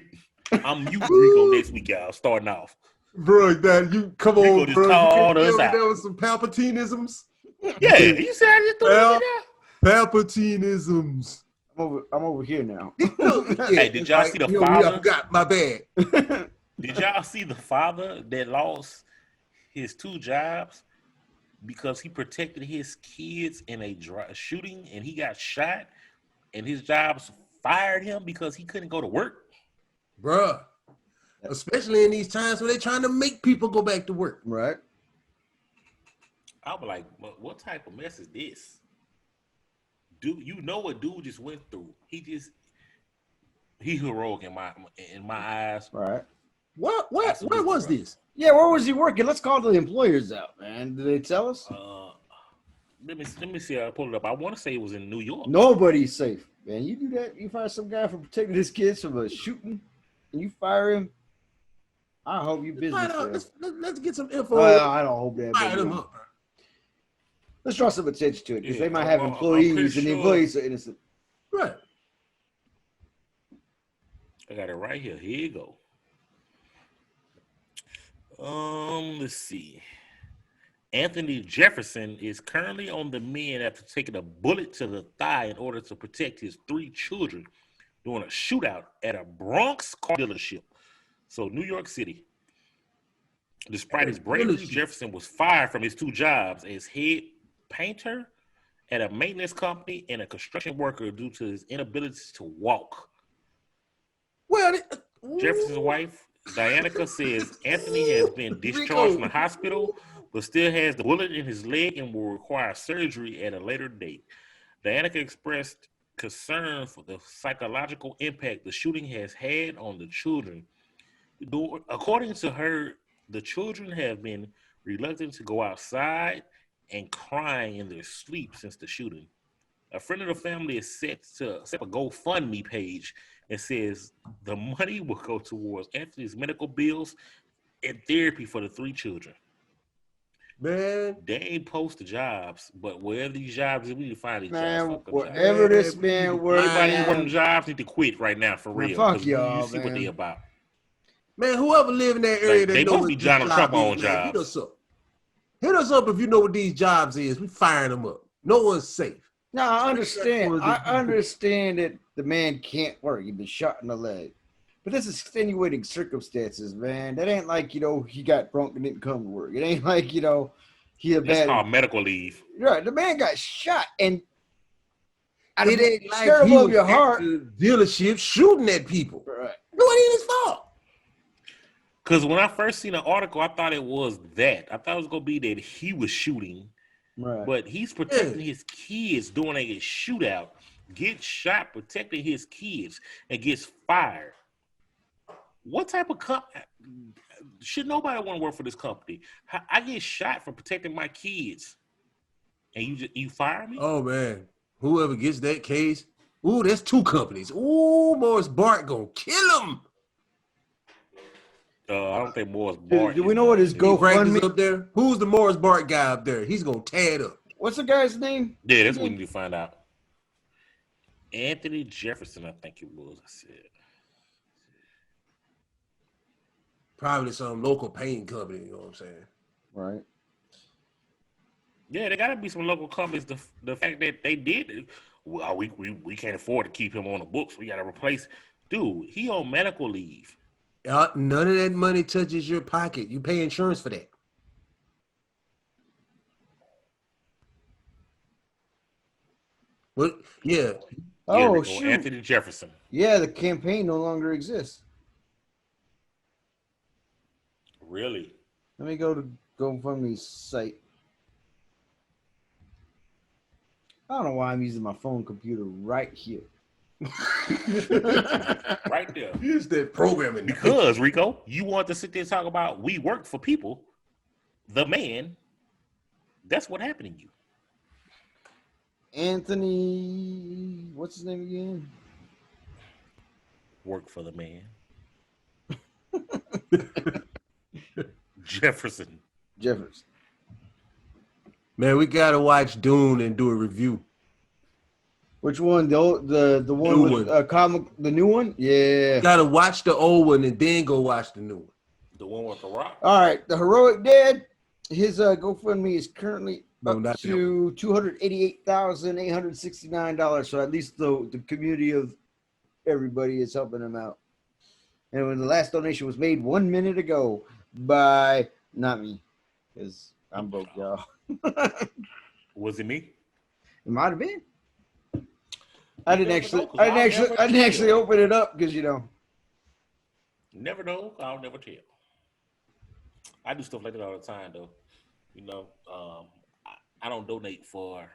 I'm muting Rico next week, y'all. Starting off.
Bro, that you come
Rico
on,
just
bro.
called us out.
There was some Palpatinisms.
Yeah, you said I just threw it in there.
Palpatinisms.
I'm over here now.
Hey, did y'all see the father?
I forgot my bad.
Did y'all see the father that lost his 2 jobs because he protected his kids in a shooting and he got shot and his jobs fired him because he couldn't go to work?
Bruh. Especially in these times where they're trying to make people go back to work.
Right.
I'm like, what type of mess is this? Dude, you know what dude just went through. He heroic in my eyes.
Right.
Where was this?
Yeah, where was he working? Let's call the employers out, man. Did they tell us?
Let me see. I pulled it up. I want to say it was in New York.
Nobody's safe, man. You do that, you fire some guy for protecting his kids from a shooting, and you fire him. I hope you business.
Let's get some info.
I don't hope that.
Fire them up.
Let's draw some attention to it because they might have employees, and the employees are innocent.
Right.
I got it right here. Here you go. Let's see. Anthony Jefferson is currently on the mend after taking a bullet to the thigh in order to protect his 3 children during a shootout at a Bronx car dealership. So, New York City. Despite his bravery, Jefferson was fired from his 2 jobs as head painter at a maintenance company and a construction worker due to his inability to walk.
Well,
Jefferson's wife, Dianica, says Anthony has been discharged from the hospital, but still has the bullet in his leg and will require surgery at a later date. Dianica expressed concern for the psychological impact the shooting has had on the children. According to her, the children have been reluctant to go outside and crying in their sleep since the shooting. A friend of the family is set up a GoFundMe page and says the money will go towards Anthony's medical bills and therapy for the 3 children.
Man,
they ain't post the jobs, but wherever these jobs is, we need to find these
jobs.
Wherever
this man works,
anybody working jobs need to quit right now for real.
Fuck y'all,
you see what they about.
Man, whoever live in that area,
like,
that
they
know
must be Donald Trump on jobs.
Hit us up. Hit us up if you know what these jobs is. We firing them up. No one's safe.
No, I understand. I understand that the man can't work. He's been shot in the leg. But that's extenuating circumstances, man. That ain't like, he got drunk and didn't come to work. It ain't like, he a
That's
bad.
called medical leave.
Right. The man got shot. And
It ain't like
terrible
he
of
was
your
at
heart.
the dealership shooting at people.
Right.
It wasn't even his fault.
Because when I first seen the article, I thought it was that. I thought it was going to be that he was shooting.
Right.
But he's protecting his kids during a shootout, gets shot protecting his kids, and gets fired. What type of should nobody want to work for this company? I get shot for protecting my kids, and you fire me?
Oh man, whoever gets that case, ooh, that's 2 companies. Ooh, Morris Bart gonna kill him.
I don't think Morris Bart.
Do we know what his GoFundMe
up there? Who's the Morris Bart guy up there? He's gonna tear it up.
What's the guy's name?
Yeah, that's what we need to find out. Anthony Jefferson, I think it was. I said.
Probably some local paint company, you know what I'm saying?
Right.
Yeah, there got to be some local companies. The fact that they did, well, we can't afford to keep him on the books. We got to replace. Dude, he on medical leave.
None of that money touches your pocket. You pay insurance for that. What? Yeah.
Oh,
Rico,
shoot.
Anthony Jefferson.
Yeah, the campaign no longer exists.
Really?
Let me go to GoFundMe's site. I don't know why I'm using my phone computer right here.
Right there.
Here's that programming.
Because, Rico, you want to sit there and talk about we work for people. The man. That's what happened to you.
Anthony, what's his name again?
Work for the man. Jefferson.
Man, we gotta watch Dune and do a review.
Which one? The one
New
with comic, the new one? Yeah.
You gotta watch the old one and then go watch the new one.
The one with the rock?
All right. The Heroic Dead, his GoFundMe is currently up to $288,869. So at least the community of everybody is helping him out. And when the last donation was made 1 minute ago by not me, because I'm broke, y'all.
Was it me?
It might have been. I didn't actually open it up because
Never know. I'll never tell. I do stuff like that all the time, though. I don't donate for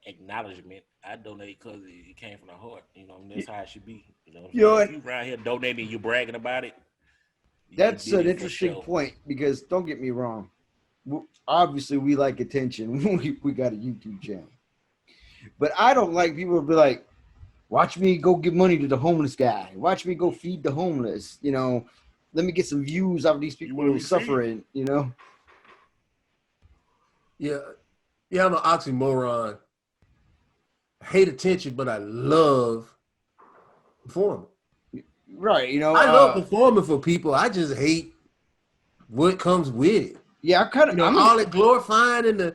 acknowledgement. I donate because it came from the heart. That's how it should be. If you around here donating, you bragging about it.
That's an interesting point because don't get me wrong. Obviously, we like attention. we got a YouTube channel. But I don't like people to be like, watch me go give money to the homeless guy. Watch me go feed the homeless. Let me get some views out of these people who are suffering, Yeah,
I'm an oxymoron. I hate attention, but I love performing.
Right,
I love performing for people. I just hate what comes with it.
Yeah, I kind of
all that glorifying and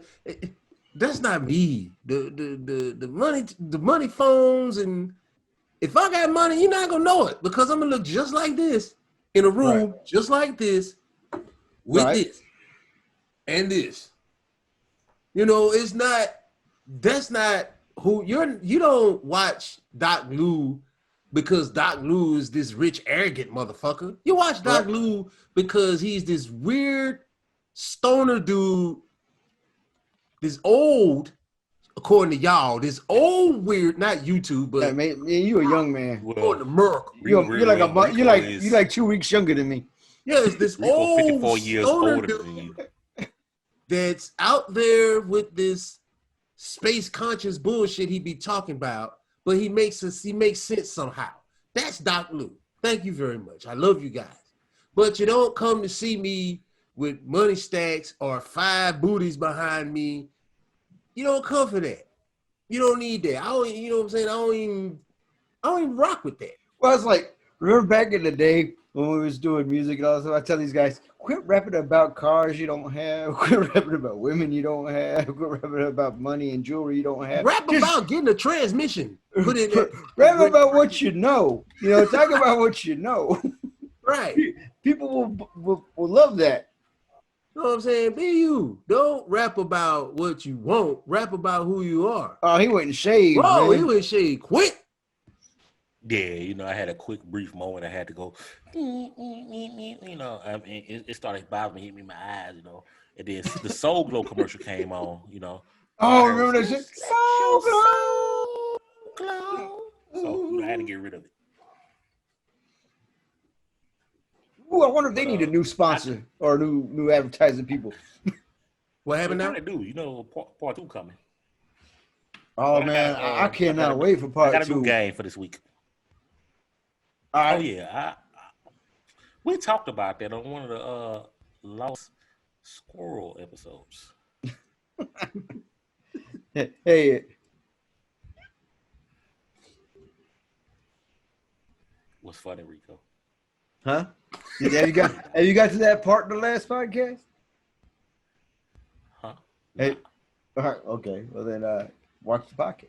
that's not me. The money phones, and if I got money, you're not gonna know it because I'm gonna look just like this in a room, just like this, with this and this. It's not. That's not who you're. You don't watch Doc Lou because Doc Lou is this rich, arrogant motherfucker. You watch Doc Lou because he's this weird stoner dude. This old, according to y'all, this old weird, not YouTube, but
man, you a young man.
According to Merck,
you're like 2 weeks younger than me.
Yeah, it's this
Rico,
old
54 years
stoner
older
dude
than you.
That's out there with this space conscious bullshit he be talking about, but he makes sense somehow. That's Doc Lou. Thank you very much. I love you guys, but you don't come to see me with money stacks or 5 booties behind me. You don't come for that. You don't need that. I don't, you know what I'm saying? I don't even rock with that.
Well, it's like, remember back in the day when we was doing music and all that stuff, I tell these guys, quit rapping about cars you don't have, quit rapping about women you don't have, quit rapping about money and jewelry you don't have.
Rap
Just
about getting a transmission. Put it
rap about what you know. You know, talk about what you know.
Right.
People will love that.
You know what I'm saying? Be you. Don't rap about what you want. Rap about who you are.
Oh, he went and shaved,
Bro,
man.
he went shade quick.
Yeah, you know, I had a quick, brief moment. I had to go, you know, I mean, it started bothering me, hitting me in my eyes, you know. And then the Soul Glow commercial came on, you know.
Oh, remember that shit?
Soul Glow. So, you know, I had to get rid of it.
Ooh, I wonder if they need a new sponsor or new advertising people.
What happened now?
They do, you know, part 2 coming.
Oh, man, I cannot wait for part 2.
I got a new game for this week.
All right.
Oh yeah, we talked about that on one of the Lost Squirrel episodes.
Hey,
What's funny, Rico?
huh? Have you got to that part in the last podcast?
Huh?
Hey, all right, okay. Well then, watch the podcast.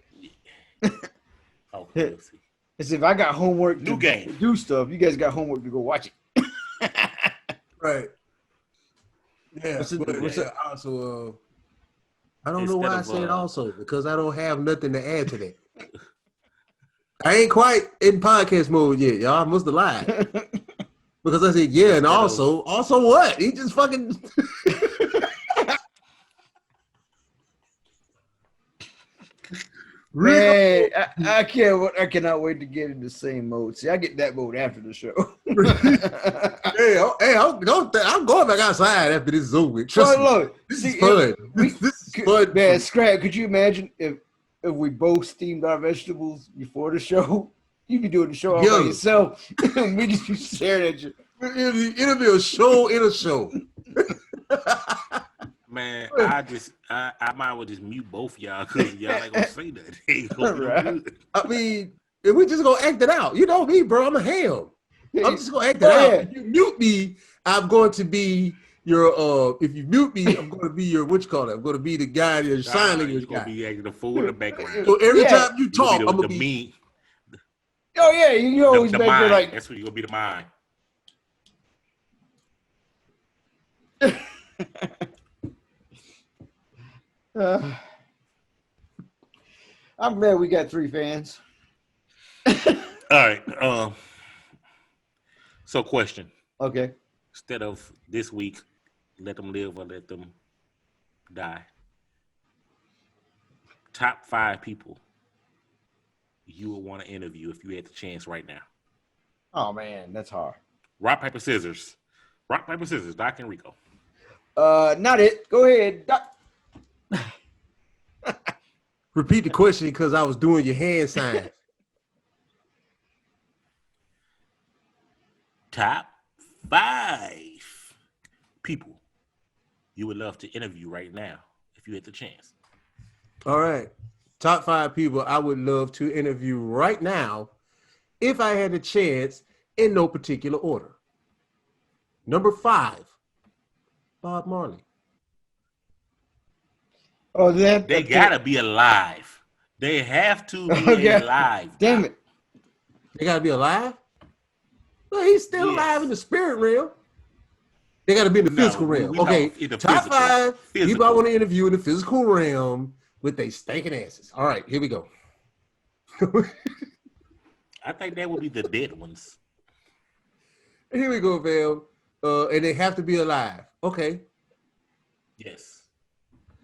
Okay, let's see.
As if I got homework
New
to
game.
do stuff, you guys got homework to go watch it.
Right. Yeah.
What's it-
But
what's it-
also, I don't know
Instead
why I
of,
said also, because I don't have nothing to add to that. I ain't quite in podcast mode yet, y'all. I must have lied. Because I said, yeah, and also what? He just fucking...
Man, I cannot wait to get in the same mode. See, I get that mode after the show.
I'm going back outside after this is over. Trust me.
Look,
This
see,
is fun. This is fun.
Man, Scrap, could you imagine if we both steamed our vegetables before the show? You'd be doing the show all by yourself, and we just be staring at you.
It'll be a show in a show.
Man, I might well just mute both y'all because y'all ain't gonna say that.
Right.
I mean, if we just gonna act it out, you know me, bro. I'm a ham. I'm just gonna act it out.
Yeah.
If you mute me, I'm going to be your. If you mute me, I'm going to be your what you call it. I'm going to be the guy, your sign language
You're
guy.
gonna be acting the fool in the background.
So every time you talk, I'm gonna be.
Me.
Oh yeah, you always
The
make
mind.
it like.
That's what you're gonna be, the mind.
I'm glad we got 3 fans.
All right. So question.
Okay.
Instead of this week, let them live or let them die. Top 5 people you would want to interview if you had the chance right now.
Oh man, that's hard.
Rock, paper, scissors. Rock, paper, scissors. Doc and Rico.
Not it. Go ahead, Doc.
Repeat the question because I was doing your hand sign.
Top 5 people you would love to interview right now if you had the chance.
All right. Top 5 people I would love to interview right now if I had the chance in no particular order. Number 5, Bob Marley.
Oh,
They gotta be alive. They have to be alive.
Damn it.
They gotta be alive? Well, he's still alive in the spirit realm. They gotta be in the physical realm. Okay, top 5 people I want to interview in the physical realm with they stinking asses. All right, here we go.
I think that would be the dead ones.
Here we go, Val. And they have to be alive. Okay.
Yes.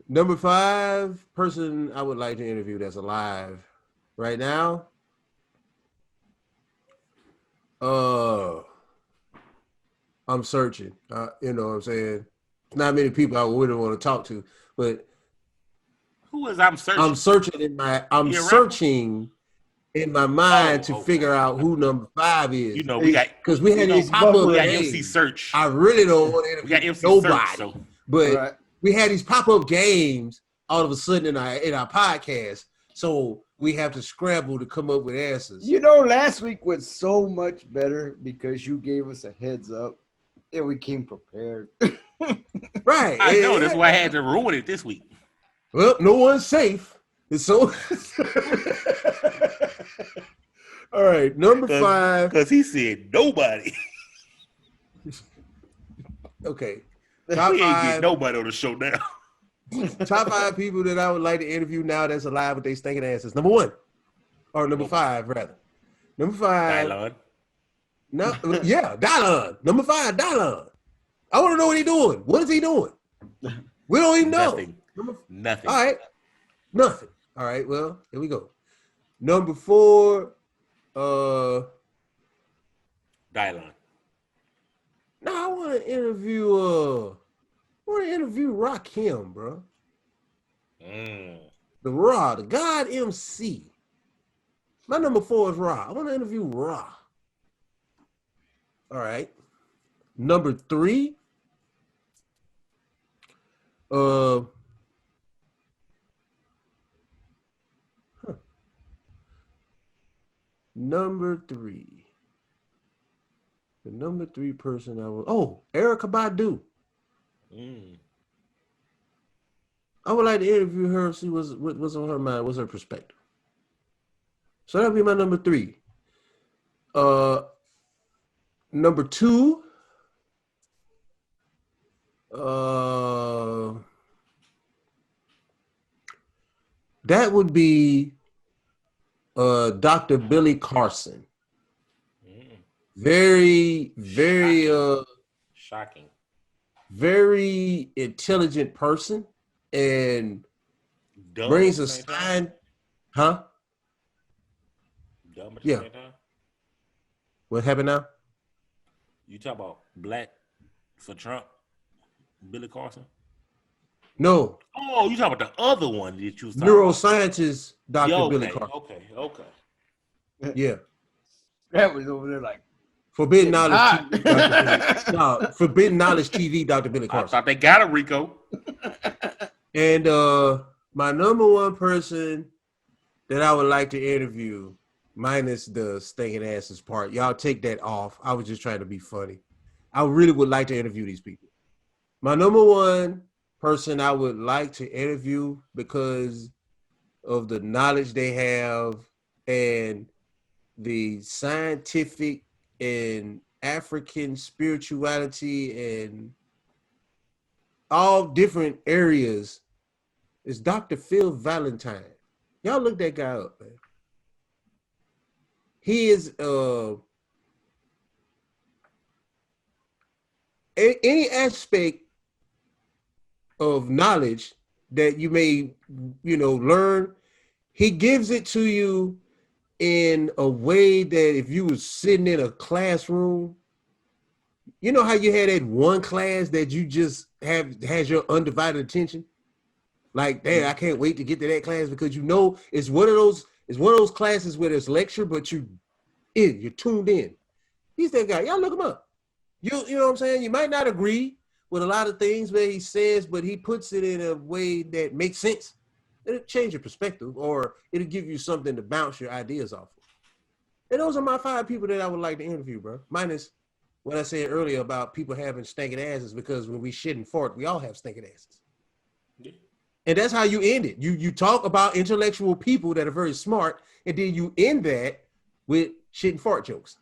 Number 5 person I would like to interview that's alive right now. I'm searching. You know what I'm saying? Not many people I would want to talk to, but
who is I'm searching?
I'm searching in my mind to figure out who number 5 is.
You know, we got
because we had these pop-up games.
MC Search.
I really don't want to interview nobody, but we had these pop-up games all of a sudden in our podcast. So we have to scramble to come up with answers.
You know, last week was so much better because you gave us a heads up and we came prepared.
Right.
I know. That's why I had to ruin it this week.
Well, no one's safe. And so, all right, number 5.
Because he said nobody.
Okay.
We
Top
ain't get
5.
nobody on the show now.
Top 5 people that I would like to interview now that's alive with their stinking asses. Number 1. Or number 5, rather. Number 5.
Dylon.
No, yeah, Dylon. Number 5, Dylon. I want to know what he's doing. What is he doing? We don't even know.
Nothing.
All right. Nothing. All right. Well, here we go. Number 4.
Dylon.
No, I want to interview. Rakim, bro. The Raw, the God MC. My number 4 is Raw. I want to interview Raw. All right. Number 3. Number 3. The number 3 person I would. Oh, Erykah Badu. I would like to interview her, see what's on her mind, what's her perspective. So that'll be my number 3. Number 2. That would be Dr. Billy Carson. Very, very
shocking.
Very intelligent person and
Dumb
brings a sign. Huh?
Dumb at
Yeah.
the same time?
What happened now?
You talk about black for Trump, Billy Carson?
No.
Oh, you talking about the other one that you was talking
Neuroscientist Dr.
about.
Billy Carson.
Okay.
Yeah.
That was over there like
Forbidden Knowledge TV, Dr. Billy. No, Forbidden Knowledge TV, Dr. Billy
I
Carson.
thought they got it, Rico.
And my number 1 person that I would like to interview, minus the stinking asses part, y'all take that off. I was just trying to be funny. I really would like to interview these people. My number 1 person I would like to interview because of the knowledge they have and the scientific and African spirituality and all different areas is Dr. Phil Valentine. Y'all look that guy up, man. He is any aspect of knowledge that you may, learn, he gives it to you in a way that if you was sitting in a classroom, you know how you had that one class that you just has your undivided attention? Like, damn, I can't wait to get to that class because it's one of those classes where there's lecture, but you're tuned in. He's that guy. Y'all look him up. You know what I'm saying? You might not agree with a lot of things that he says, but he puts it in a way that makes sense. It'll change your perspective, or it'll give you something to bounce your ideas off of. And those are my 5 people that I would like to interview, bro. Minus what I said earlier about people having stinking asses, because when we shit and fart, we all have stinking asses. Yeah. And that's how you end it. You talk about intellectual people that are very smart, and then you end that with shit and fart jokes.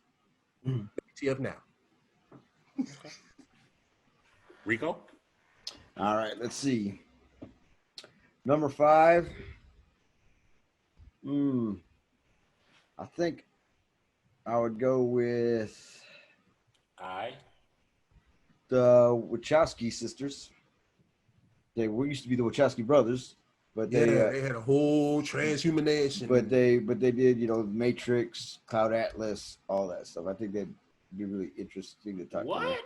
WTF now.
Okay. Rico?
All right, let's see. Number 5. I think I would go with the Wachowski sisters. They used to be the Wachowski brothers, but they
had a whole transhumanation.
But they did, Matrix, Cloud Atlas, all that stuff. I think that'd be really interesting to talk about.
What?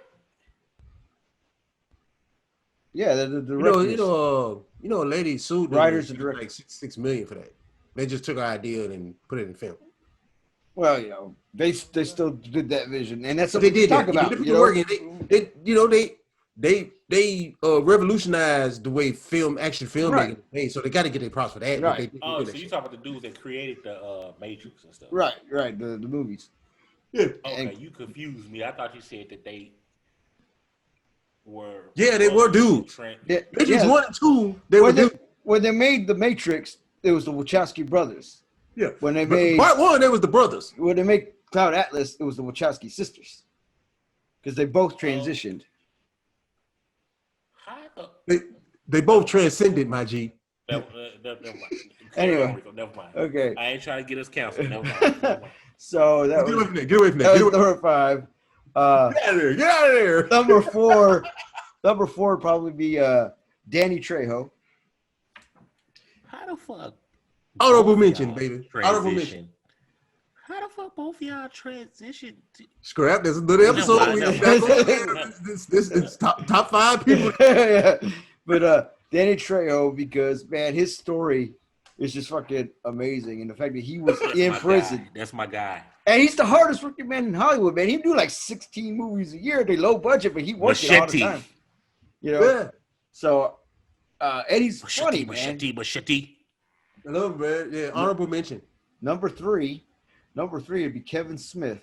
Yeah, the directors.
A lady sued them
writers and directors.
like $6 million for that. They just took our idea and put it in film.
Well, they still did that vision, and that's
So
something
they did
to talk
that.
about.
They put the work in. they revolutionized the way action filmmaking
Right.
is made, so they got to get their props for that.
Right.
They did
Oh,
that
so you
shit.
talking about the dudes that created the Matrix and stuff?
Right. The movies.
Yeah.
Okay, you confused me. I thought you said that they were.
Yeah, they were dudes.
Yeah.
Matrix 1 and 2, they were dudes.
When they made the Matrix, it was the Wachowski brothers.
Yeah.
When they made
Part 1, they was the brothers.
when they made Cloud Atlas, it was the Wachowski sisters. Because they both transitioned.
They both transcended, my G.
Never mind.
Anyway.
Never mind.
Okay.
I ain't trying to get us canceled. Never mind.
So that
Get
was,
away from that. Get away from
that
that.
was number 5.
Get out of there. Get out of there.
Number 4. Number 4 would probably be Danny Trejo.
How the fuck?
Honorable
both
mention,
y'all
baby. Honorable mention.
transition? How the fuck both y'all transition?
Scrap. There's another episode. This is top 5 people.
Yeah. But Danny Trejo, because man, his story is just fucking amazing, and the fact that he was in prison.
That's my guy.
And he's the hardest working man in Hollywood, man. He do like 16 movies a year. They low budget, but he works it all the time. You know.
Yeah.
So, and he's funny, man.
Machete.
I love him, man. Yeah. Honorable mention.
Number three would be Kevin Smith.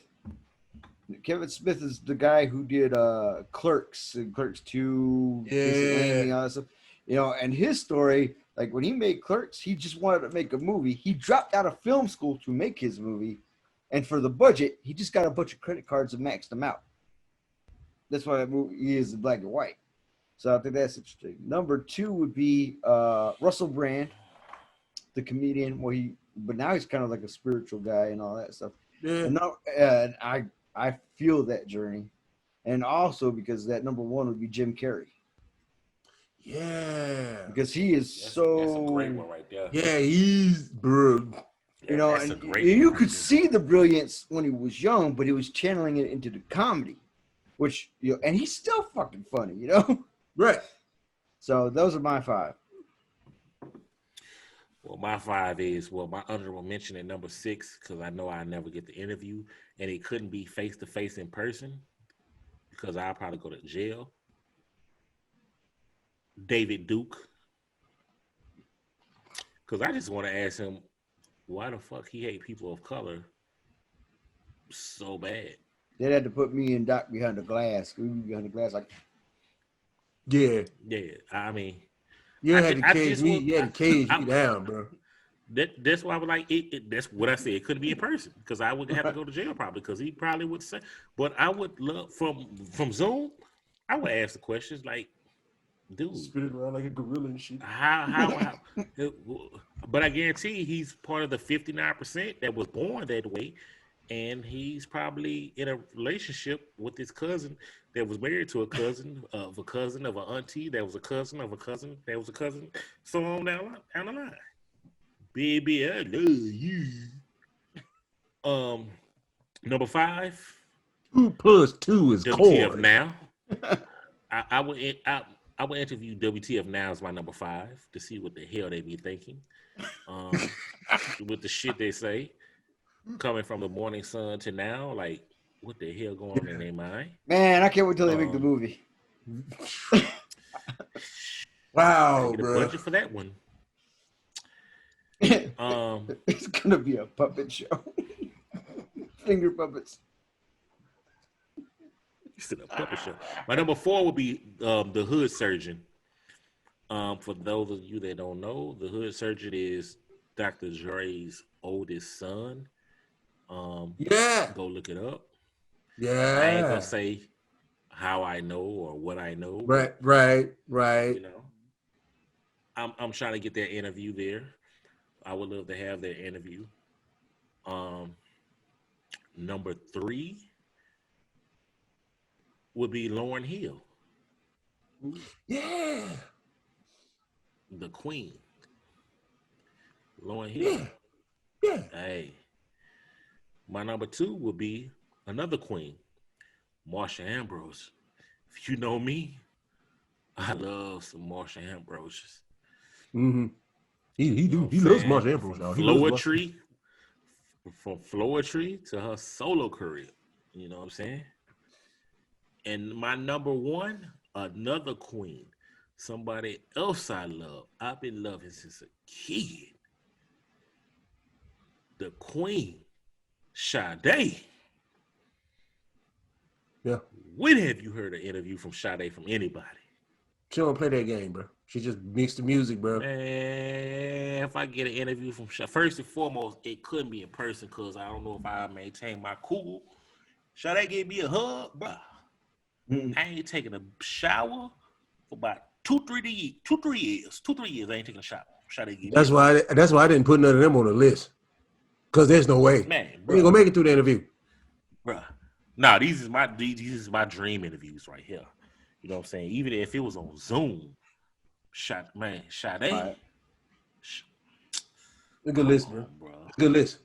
Kevin Smith is the guy who did Clerks and Clerks 2, and all that stuff. You know, and his story, like when he made Clerks, he just wanted to make a movie. He dropped out of film school to make his movie, and for the budget, he just got a bunch of credit cards and maxed them out. That's why that movie is black and white. So I think that's interesting. Number 2 would be Russell Brand, the comedian. But now he's kind of like a spiritual guy and all that stuff.
Yeah.
And I feel that journey, and also because that number 1 would be Jim Carrey.
Yeah.
Because he is
That's a great one right there.
Yeah, he's bro.
You know, and you could see the brilliance when he was young, but he was channeling it into the comedy, which, you know, and he's still fucking funny, you know?
Right.
So those are my 5.
Well, my 5 is, my honorable mention at number 6, because I know I never get the interview, and it couldn't be face-to-face in person, because I'll probably go to jail. David Duke. Because I just want to ask him, why the fuck he hate people of color so bad?
They had to put me and Doc behind the glass. We were behind the glass like...
Yeah.
Yeah, I mean...
You had to cage me. You had to cage me down, bro.
That's why I was like, that's what I said. It couldn't be in person because I would have to go to jail probably because he probably would say. But I would love from Zoom. I would ask the questions like, dude,
spinning around like a gorilla and shit.
How but I guarantee he's part of the 59% that was born that way, and he's probably in a relationship with his cousin that was married to a cousin of an auntie that was a cousin of a cousin that was a cousin, so on down the line. Baby, I love you. Number 5.
2 plus 2 is
WTF
cord.
Now. I would interview WTF Now as my number 5 to see what the hell they be thinking. With the shit they say. Coming from the morning sun to now, like, what the hell going on in their mind?
Man, I can't wait till they make the movie.
Wow,
Get a
bro.
budget for that one.
It's gonna be a puppet show. Finger puppets.
A puppet show. My number 4 would be the Hood Surgeon. For those of you that don't know, the Hood Surgeon is Dr. Dre's oldest son.
Yeah.
Go look it up.
Yeah.
I ain't gonna say how I know or what I know.
Right.
You know, I'm trying to get that interview there. I would love to have that interview. Number 3 would be Lauryn Hill.
Yeah.
The Queen. Lauryn Hill.
Yeah.
Hey. My number 2 would be another queen, Marsha Ambrose. If you know me, I love some Marsha Ambrose.
Mm-hmm. He loves Marsha Ambrose now.
Floetry, from Floetry to her solo career. You know what I'm saying? And my number 1, another queen, somebody else I love. I've been loving since a kid. The queen, Sade.
Yeah.
When have you heard an interview from Sade from anybody?
She don't play that game, bro. She just mixed the music, bro.
Man, if I get an interview from Sade, first and foremost, it couldn't be in person because I don't know if I maintain my cool. Sade gave me a hug, bro. I ain't taking a shower for about 2-3 years. 2-3 years I ain't taking a shower. Sade gave
That's
me
why I didn't put none of them on the list. Because there's no way.
Man,
We
bro.
ain't gonna make it through the interview.
Bruh. Nah, these is my dream interviews right here. You know what I'm saying? Even if it was on Zoom, Sade.
Right.
A good list, bro. Good list.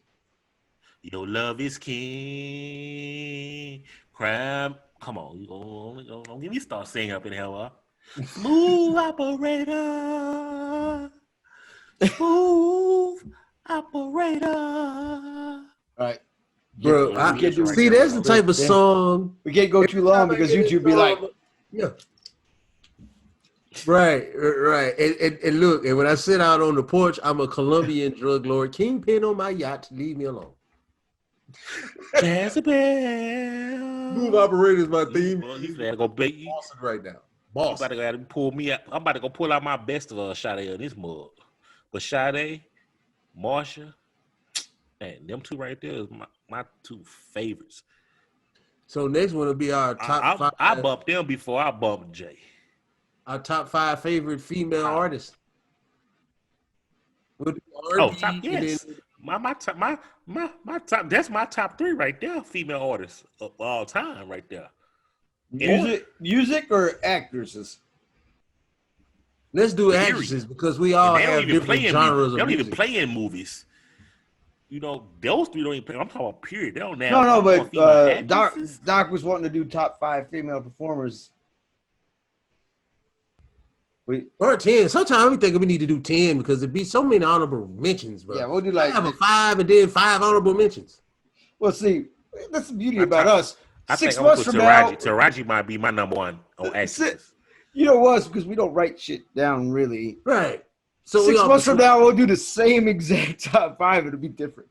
Your love is king. Crime. Come on, you don't get me start singing up in hell, huh? Smooth operator. Smooth operator.
All right.
Bro, see, that's the type of song.
We can't go too long because YouTube be like,
yeah. Right. And look, and when I sit out on the porch, I'm a Colombian drug lord, kingpin on my yacht. Leave me alone.
Jezebel.
Move operator is my theme.
He's gotta go bait you
right now. Boss.
I'm about to pull me out. I'm about to go pull out my best of Sade in this mug. But Sade, Marsha, man, them two right there is my two favorites.
So next one will be our top five.
I bumped them before I bumped Jay.
Our top 5 favorite female artists.
Top, yes. My top. That's my top 3 right there. Female artists of all time, right there.
Music or actresses?
Let's do actresses because we all have different genres of music.
They don't even play in movies. You know, those 3 don't even play. I'm talking about period. They don't have.
No, but Doc was wanting to do top 5 female performers.
Or 10. Sometimes we think we need to do 10 because there'd be so many honorable mentions, bro.
Yeah, we'll do like
have a 5 and then 5 honorable mentions.
Well, see, that's the beauty about us.
I
6
think
months from now,
Taraji might be my number 1 on actresses.
You know what? Because we don't write shit down really.
Right. So
6 months from now, we'll do the same exact top 5. It'll be different.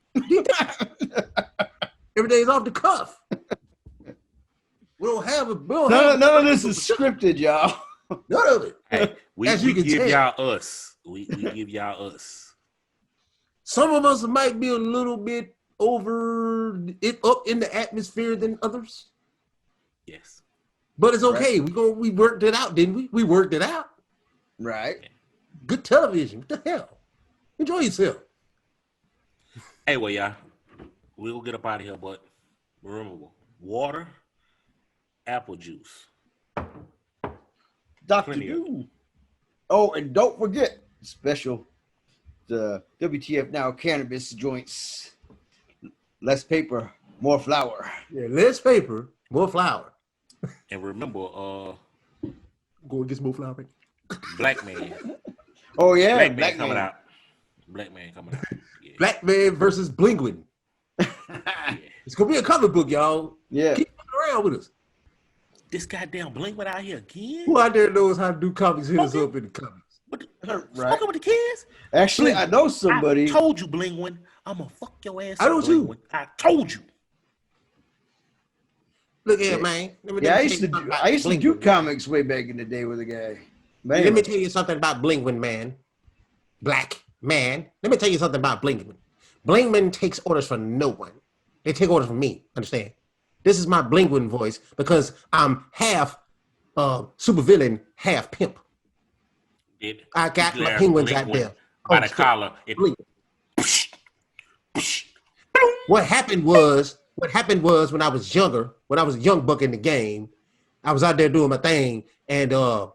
Everything's off the cuff. We don't have a.
None of this is scripted, y'all.
None of it.
Hey, we give y'all us. We give y'all us.
Some of us might be a little bit over it up in the atmosphere than others.
Yes.
But it's okay. Right. We worked it out, didn't we? We worked it out.
Right.
Good television. What the hell? Enjoy yourself.
Hey, well, y'all. We'll get up out of here, but remember, water, apple juice.
Dr. Do. Oh, and don't forget, special, the WTF Now cannabis joints. Less paper, more flour.
Yeah, less paper, more flour.
And remember,
go and get some more flour.
Black Man.
Oh, yeah.
Black Man coming out. Black Man coming out. Yeah.
Black Man versus Blingwin.
Yeah.
It's going to be a comic book, y'all.
Yeah.
Keep around with us.
This goddamn Blingwin out here again?
Who out there knows how to do comics? Hit us up in the comments.
Smoking with the kids?
Actually, I know somebody.
I told you, Blingwin. I'm going to fuck your ass up.
I don't too.
I told you.
Look here, man.
Yeah, I used to do comics way back in the day with a guy.
Man. Let me tell you something about Blingwin, man. Black man. Let me tell you something about Blingwin. Blingwin takes orders from no one. They take orders from me. Understand? This is my Blingwin voice because I'm half supervillain, half pimp. I got my penguins out there.
By the collar.
What happened was when I was younger, when I was a young buck in the game, I was out there doing my thing, and the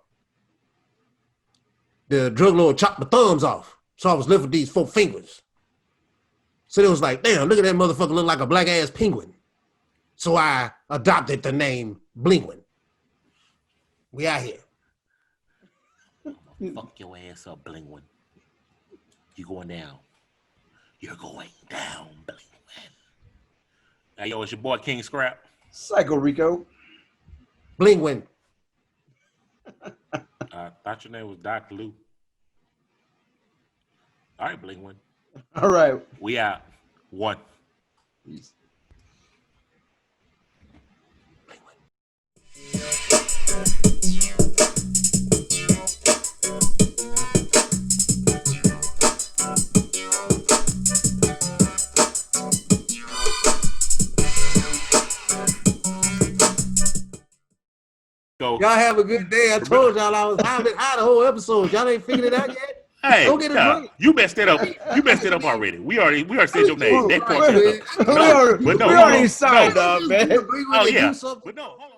drug lord chopped my thumbs off. So I was left with these 4 fingers. So it was like, damn, look at that motherfucker look like a black ass penguin. So I adopted the name Blingwin. We out here.
Fuck your ass up, Blingwin. You going down. You're going down, Blingwin. Hey, yo, it's your boy King Scrap.
Psycho Rico.
Blingwin.
I thought your name was Dr. Lou. All right, Blink One.
All right.
We out. One.
Peace.
Go.
Y'all have a good day. I told y'all I was high the whole episode. Y'all ain't figured it out yet.
Hey,
Go get a drink.
you messed it up. You messed it up already. We already said your name. That part
Right,
shut up.
man.
No,
we
but no,
already signed
no.
up, man.
You agree with
Oh
it,
yeah,
do something.
but no. Hold on.